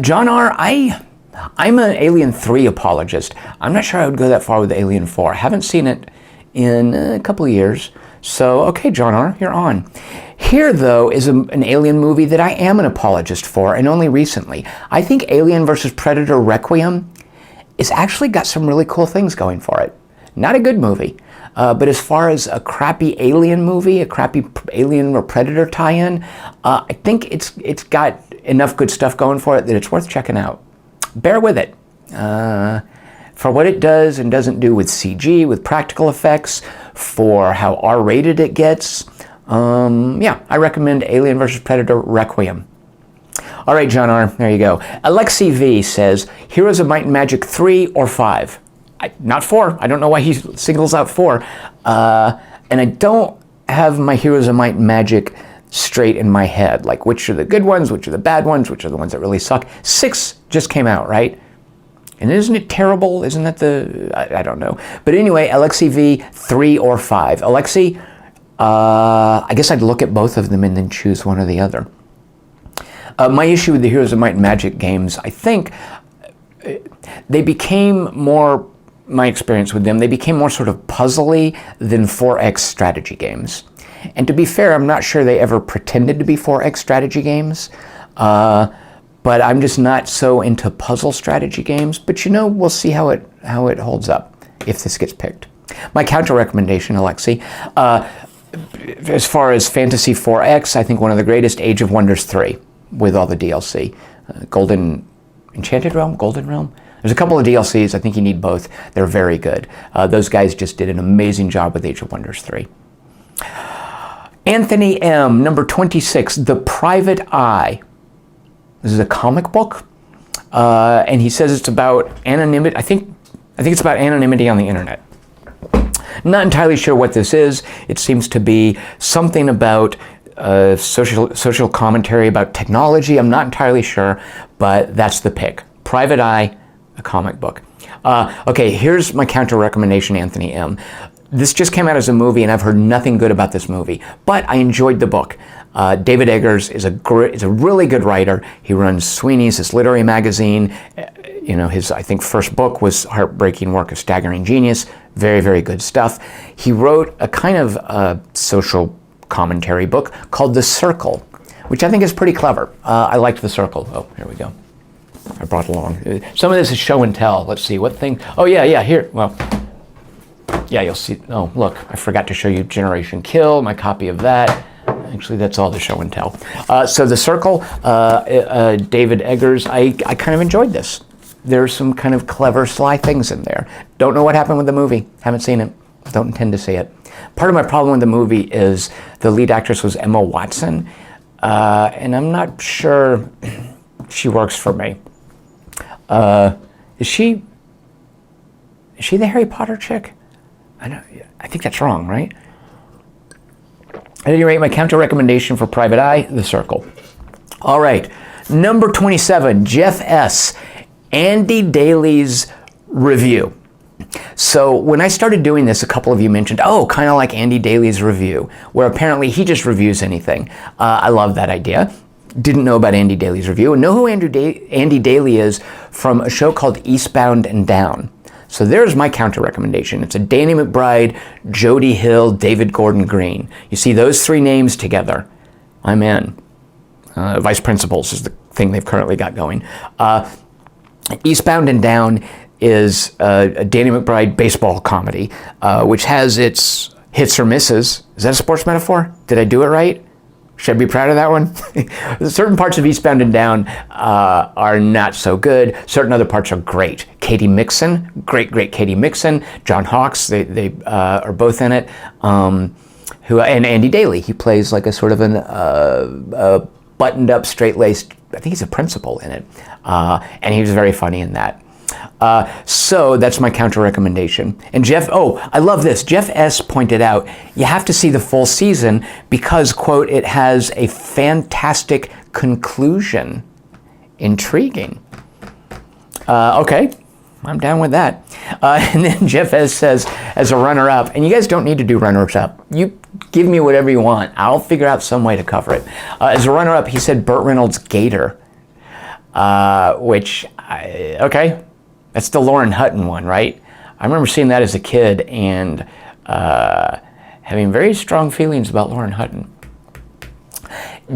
John R., I'm an Alien 3 apologist. I'm not sure I would go that far with Alien 4. I haven't seen it in a couple of years. So, okay, John R., you're on. Here, though, is an Alien movie that I am an apologist for, and only recently. I think Alien vs. Predator Requiem is actually got some really cool things going for it. Not a good movie, but as far as a crappy Alien movie, a crappy Alien or Predator tie-in, I think it's got enough good stuff going for it that it's worth checking out. Bear with it. For what it does and doesn't do with CG, with practical effects, for how R-rated it gets, yeah, I recommend Alien vs. Predator Requiem. All right, John R., there you go. Alexi V says, Heroes of Might and Magic 3 or 5? Not 4. I don't know why he singles out 4. And I don't have my Heroes of Might and Magic straight in my head. Like, which are the good ones, which are the bad ones, which are the ones that really suck. 6 just came out, right? And isn't it terrible? Isn't that I don't know. But anyway, Alexi V, 3 or 5. Alexi, I guess I'd look at both of them and then choose one or the other. My issue with the Heroes of Might and Magic games, I think they became more, my experience with them, they became more sort of puzzly than 4X strategy games. And to be fair, I'm not sure they ever pretended to be 4X strategy games. But I'm just not so into puzzle strategy games. But you know, we'll see how it holds up if this gets picked. My counter recommendation, Alexi, as far as Fantasy 4X, I think one of the greatest, Age of Wonders 3, with all the DLC. Enchanted Realm? Golden Realm? There's a couple of DLCs. I think you need both. They're very good. Those guys just did an amazing job with Age of Wonders 3. Anthony M., number 26, The Private Eye. This is a comic book, and he says it's about anonymity. I think it's about anonymity on the internet. Not entirely sure what this is. It seems to be something about social commentary about technology. I'm not entirely sure, but that's the pick. Private Eye, a comic book. Okay, here's my counter recommendation, Anthony M. This just came out as a movie, and I've heard nothing good about this movie, but I enjoyed the book. David Eggers is a really good writer. He runs Sweeney's, this literary magazine. You know, his, I think, first book was Heartbreaking Work of Staggering Genius. Very, very good stuff. He wrote a kind of social commentary book called The Circle, which I think is pretty clever. I liked The Circle. Oh, here we go. I brought along. Some of this is show and tell. Let's see, what thing? Oh, yeah, here. Well, yeah, you'll see. Oh, look, I forgot to show you Generation Kill, my copy of that. Actually, that's all the show and tell. So The Circle, David Eggers, I kind of enjoyed this. There's some kind of clever, sly things in there. Don't know what happened with the movie. Haven't seen it. Don't intend to see it. Part of my problem with the movie is the lead actress was Emma Watson, and I'm not sure she works for me. Is she the Harry Potter chick? I think that's wrong, right? At any rate, my counter recommendation for Private Eye, The Circle. All right, number 27, Jeff S., Andy Daly's review. So when I started doing this, a couple of you mentioned, oh, kind of like Andy Daly's review, where apparently he just reviews anything. I love that idea. Didn't know about Andy Daly's review, and know who Andy Daly is from a show called Eastbound and Down. So there's my counter recommendation. It's a Danny McBride, Jody Hill, David Gordon Green. You see those three names together, I'm in. Vice Principals is the thing they've currently got going. Eastbound and Down is a Danny McBride baseball comedy, which has its hits or misses. Is that a sports metaphor? Did I do it right? Should I be proud of that one? Certain parts of Eastbound and Down are not so good. Certain other parts are great. Katie Mixon, great Katie Mixon. John Hawkes, they are both in it. And Andy Daly, he plays like a sort of a buttoned-up, straight-laced, I think he's a principal in it. And he was very funny in that. So that's my counter recommendation. And Jeff, I love this. Jeff S. pointed out, you have to see the full season because, quote, it has a fantastic conclusion Intriguing. Okay, I'm down with that. And then Jeff S. says, as a runner-up, and you guys don't need to do runners-up. You give me whatever you want. I'll figure out some way to cover it. As a runner-up, he said Burt Reynolds' Gator, okay, that's the Lauren Hutton one, right? I remember seeing that as a kid and having very strong feelings about Lauren Hutton.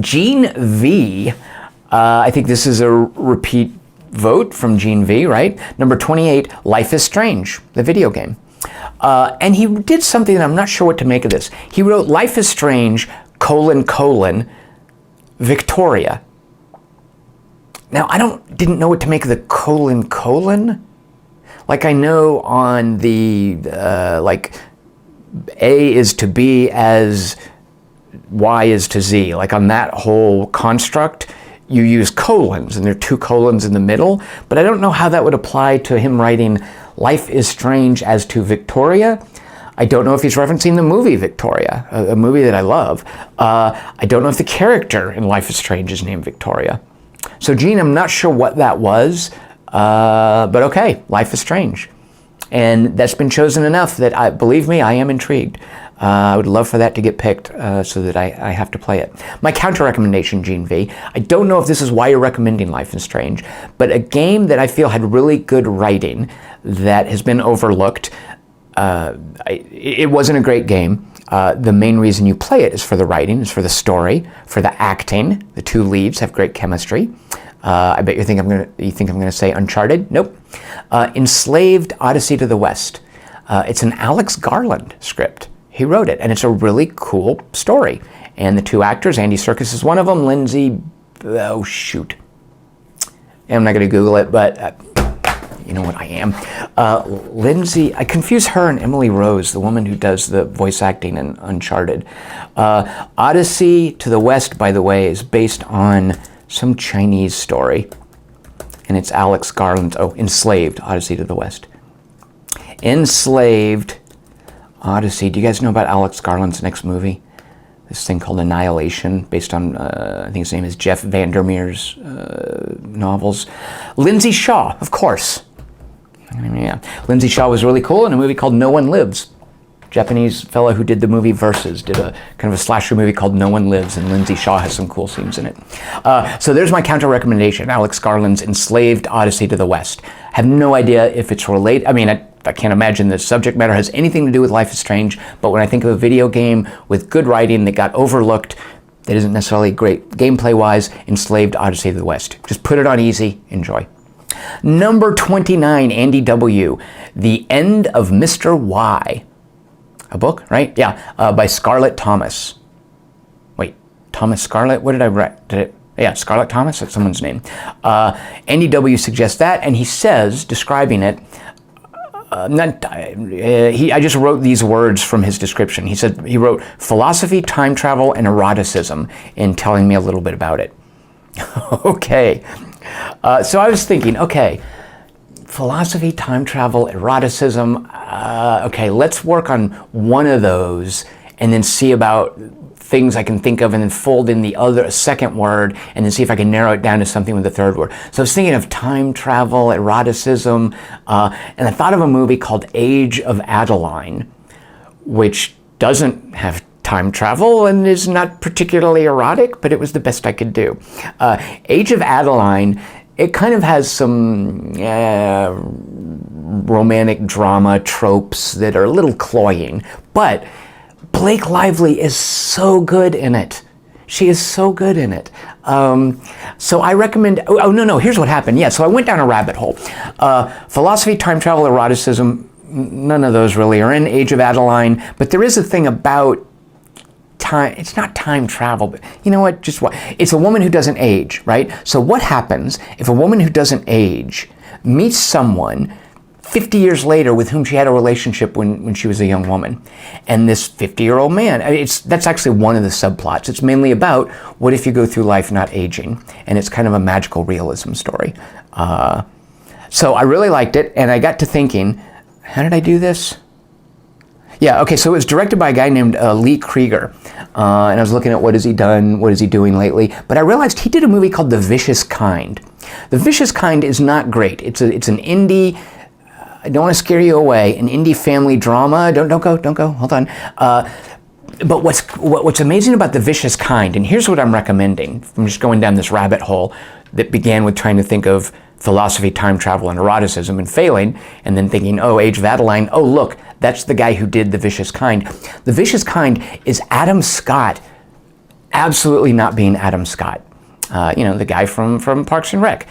Gene V, I think this is a repeat vote from Gene V, right? Number 28, Life is Strange, the video game. And he did something that I'm not sure what to make of this. He wrote Life is Strange, : Victoria. Now, I didn't know what to make of the : Like I know on the, like A is to B as Y is to Z. Like on that whole construct, you use colons, and there are 2 colons in the middle, but I don't know how that would apply to him writing Life is Strange as to Victoria. I don't know if he's referencing the movie Victoria, a movie that I love. I don't know if the character in Life is Strange is named Victoria. So Gene, I'm not sure what that was, but okay, Life is Strange. And that's been chosen enough that, believe me, I am intrigued. I would love for that to get picked so that I have to play it. My counter recommendation, Gene V. I don't know if this is why you're recommending Life is Strange, but a game that I feel had really good writing that has been overlooked. It wasn't a great game. The main reason you play it is for the writing, is for the story, for the acting. The 2 leads have great chemistry. I bet you think I'm gonna say Uncharted? Nope. Enslaved: Odyssey to the West. It's an Alex Garland script. He wrote it, and it's a really cool story. And the 2 actors, Andy Serkis is one of them, Lindsay, oh shoot. I'm not gonna Google it, but you know what I am. Lindsay, I confuse her and Emily Rose, the woman who does the voice acting in Uncharted. Odyssey to the West, by the way, is based on some Chinese story. And it's Alex Garland, Enslaved: Odyssey to the West. Enslaved: Odyssey. Do you guys know about Alex Garland's next movie? This thing called Annihilation, based on, I think his name is Jeff Vandermeer's novels. Lindsay Shaw, of course. Yeah. Lindsay Shaw was really cool in a movie called No One Lives. Japanese fellow who did the movie Versus did a kind of a slasher movie called No One Lives, and Lindsay Shaw has some cool scenes in it. So there's my counter recommendation, Alex Garland's Enslaved: Odyssey to the West. Have no idea if it's related. I mean, I can't imagine the subject matter has anything to do with Life is Strange, but when I think of a video game with good writing that got overlooked, that isn't necessarily great gameplay-wise, Enslaved: Odyssey to the West. Just put it on easy, enjoy. Number 29, Andy W., The End of Mr. Y. A book, right? Yeah, by Scarlett Thomas. Wait, Thomas Scarlett? What did I write? Yeah, Scarlett Thomas, that's someone's name. Andy W. suggests that, and he says, describing it, I just wrote these words from his description. He said he wrote philosophy, time travel, and eroticism in telling me a little bit about it. Okay. So I was thinking, okay, philosophy, time travel, eroticism. Okay, let's work on one of those and then see about things I can think of and then fold in the second word and then see if I can narrow it down to something with the third word. So I was thinking of time travel, eroticism, and I thought of a movie called Age of Adeline, which doesn't have time travel and is not particularly erotic, but it was the best I could do. Age of Adeline, it kind of has some romantic drama tropes that are a little cloying, but Blake Lively is so good in it. She is so good in it. So I recommend, no, here's what happened. Yeah, so I went down a rabbit hole. Philosophy, time travel, eroticism, none of those really are in Age of Adeline, but there is a thing about time. It's not time travel, but you know what? It's a woman who doesn't age, right? So what happens if a woman who doesn't age meets someone 50 years later with whom she had a relationship when she was a young woman? And this 50-year-old man, that's actually one of the subplots. It's mainly about what if you go through life not aging, and it's kind of a magical realism story. So I really liked it, and I got to thinking, how did I do this? Yeah, okay, so it was directed by a guy named Lee Krieger, and I was looking at what has he done, what is he doing lately, but I realized he did a movie called The Vicious Kind, The Vicious Kind is not great. It's an indie, I don't want to scare you away, an indie family drama. Don't go, hold on. But what's amazing about The Vicious Kind, and here's what I'm recommending, I'm just going down this rabbit hole that began with trying to think of philosophy, time travel, and eroticism and failing, and then thinking, oh, Age of Adeline, oh look, that's the guy who did The Vicious Kind. The Vicious Kind is Adam Scott absolutely not being Adam Scott. The guy from Parks and Rec.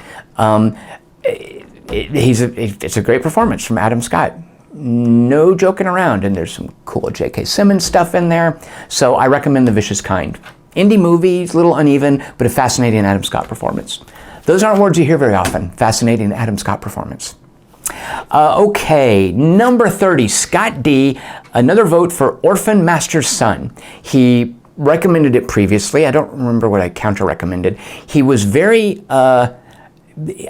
It's a great performance from Adam Scott. No joking around, and there's some cool J.K. Simmons stuff in there. So I recommend The Vicious Kind. Indie movie, a little uneven, but a fascinating Adam Scott performance. Those aren't words you hear very often. Fascinating Adam Scott performance. Okay, number 30, Scott D. Another vote for Orphan Master's Son. He recommended it previously. I don't remember what I counter-recommended. He was very...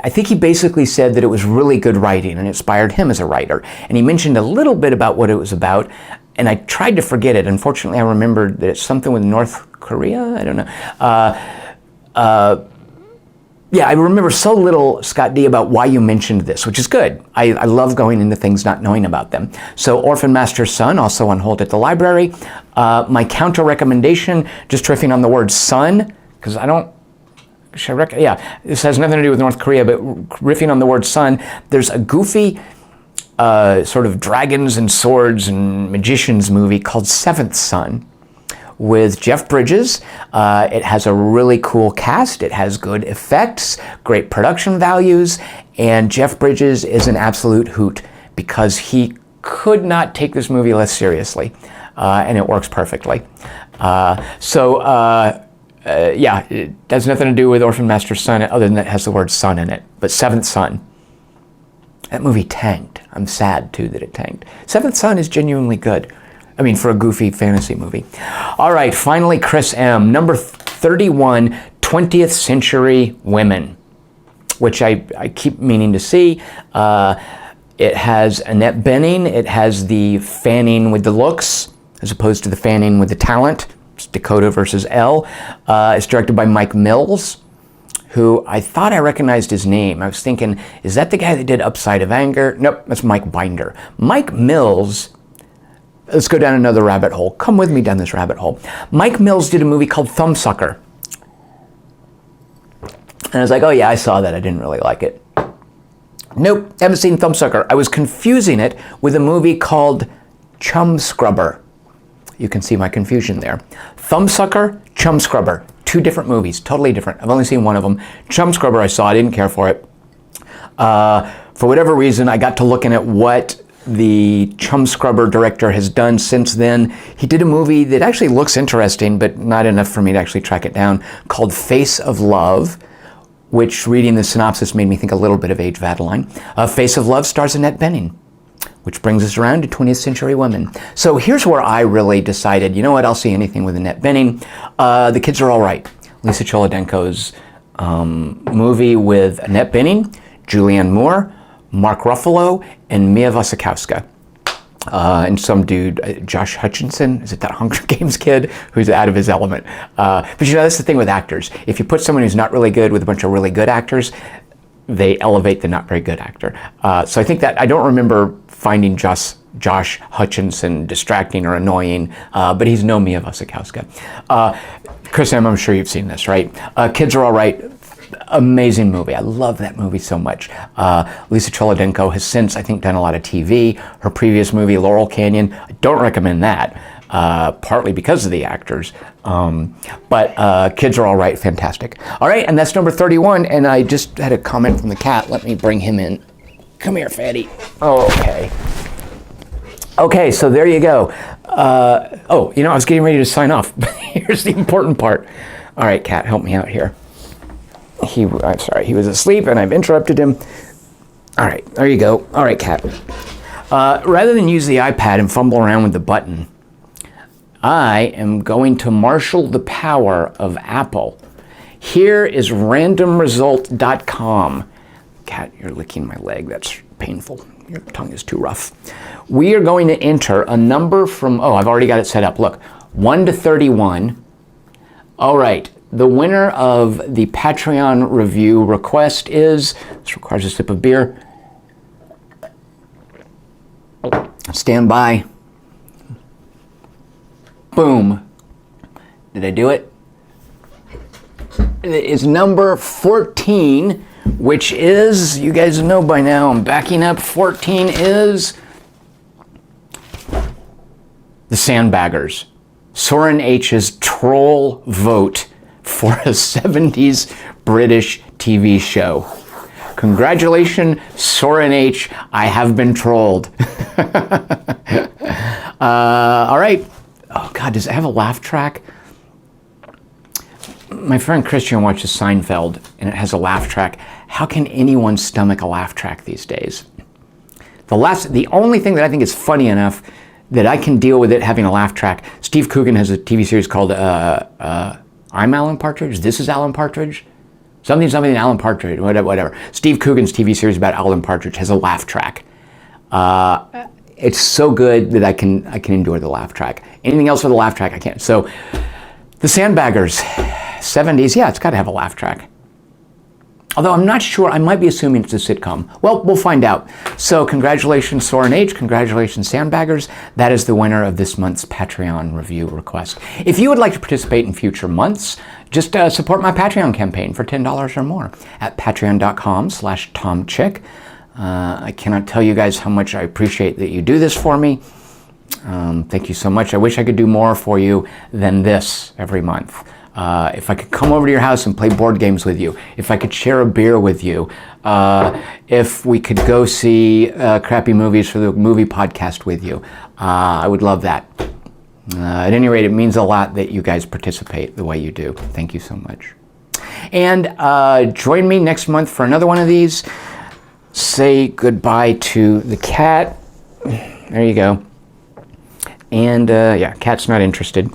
I think he basically said that it was really good writing and inspired him as a writer. And he mentioned a little bit about what it was about, and I tried to forget it. Unfortunately, I remembered that it's something with North Korea? I don't know. Yeah, I remember so little, Scott D, about why you mentioned this, which is good. I love going into things not knowing about them. So Orphan Master's Son, also on hold at the library. My counter-recommendation, just riffing on the word son, because I don't... this has nothing to do with North Korea, but riffing on the word son, there's a goofy sort of dragons and swords and magicians movie called Seventh Son with Jeff Bridges. It has a really cool cast. It has good effects, great production values, and Jeff Bridges is an absolute hoot because he could not take this movie less seriously, and it works perfectly. Yeah, it has nothing to do with Orphan Master's Son other than that it has the word son in it. But Seventh Son, that movie tanked. I'm sad, too, that it tanked. Seventh Son is genuinely good. I mean, for a goofy fantasy movie. All right, finally, Chris M. Number 31, 20th Century Women, which I keep meaning to see. It has Annette Bening. It has the Fanning with the looks, as opposed to the Fanning with the talent. Dakota versus Elle. It's directed by Mike Mills, who I thought I recognized his name. I was thinking, is that the guy that did Upside of Anger? Nope, that's Mike Binder. Mike Mills, let's go down another rabbit hole. Come with me down this rabbit hole. Mike Mills did a movie called Thumbsucker. And I was like, oh yeah, I saw that. I didn't really like it. Nope, haven't seen Thumbsucker. I was confusing it with a movie called Chum Scrubber. You can see my confusion there. Thumbsucker, Chum Scrubber. Two different movies, totally different. I've only seen one of them. Chum Scrubber I saw, I didn't care for it. For whatever reason, I got to looking at what the Chum Scrubber director has done since then. He did a movie that actually looks interesting, but not enough for me to actually track it down, called Face of Love, which, reading the synopsis, made me think a little bit of Age of Adeline. Face of Love stars Annette Bening, which brings us around to 20th Century Women. So here's where I really decided, you know what, I'll see anything with Annette Bening. The Kids Are All Right, Lisa Cholodenko's movie with Annette Bening, Julianne Moore, Mark Ruffalo, and Mia Wasikowska. And some dude, Josh Hutcherson, is it that Hunger Games kid who's out of his element? But that's the thing with actors. If you put someone who's not really good with a bunch of really good actors, they elevate the not very good actor. So I think that I don't remember finding Josh Hutcherson distracting or annoying, but he's no Mia Wasikowska. Chris M., I'm sure you've seen this, right? Kids Are All Right. Amazing movie. I love that movie so much. Lisa Cholodenko has since, I think, done a lot of TV. Her previous movie, Laurel Canyon, I don't recommend that, partly because of the actors. But Kids Are All Right, fantastic. All right, and that's number 31, and I just had a comment from the cat. Let me bring him in. Come here, fatty. Oh, okay. Okay, so there you go. I was getting ready to sign off. Here's the important part. All right, cat, help me out here. I'm sorry, he was asleep and I've interrupted him. All right, there you go. All right, cat. Rather than use the iPad and fumble around with the button, I am going to marshal the power of Apple. Here is randomresult.com. Cat, you're licking my leg. That's painful. Your tongue is too rough. We are going to enter a number from, I've already got it set up. Look, 1 to 31. All right. the winner of the Patreon review request is, this requires a sip of beer. Stand by. Boom. Did I do it? It is number 14, which is, you guys know by now, I'm backing up. 14 is The Sandbaggers. Soren H's troll vote for a 70s British TV show. Congratulations, Soren H. I have been trolled. All right. Oh, God, does it have a laugh track? My friend Christian watches Seinfeld, and it has a laugh track. How can anyone stomach a laugh track these days? The only thing that I think is funny enough that I can deal with it having a laugh track, Steve Coogan has a TV series called I'm Alan Partridge, This is Alan Partridge, something Alan Partridge, whatever. Steve Coogan's TV series about Alan Partridge has a laugh track. It's so good that I can endure the laugh track. Anything else with a laugh track, I can't. So, The Sandbaggers, 70s, yeah, it's got to have a laugh track. Although I'm not sure, I might be assuming it's a sitcom. Well, we'll find out. So congratulations, Soren H. Congratulations, Sandbaggers. That is the winner of this month's Patreon review request. If you would like to participate in future months, just support my Patreon campaign for $10 or more at patreon.com/TomChick. I cannot tell you guys how much I appreciate that you do this for me. Thank you so much. I wish I could do more for you than this every month. If I could come over to your house and play board games with you, if I could share a beer with you, if we could go see crappy movies for the movie podcast with you, I would love that. At any rate, it means a lot that you guys participate the way you do. Thank you so much. And join me next month for another one of these. Say goodbye to the cat. There you go. And yeah, cat's not interested.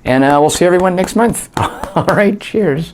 And we'll see everyone next month. All right, cheers.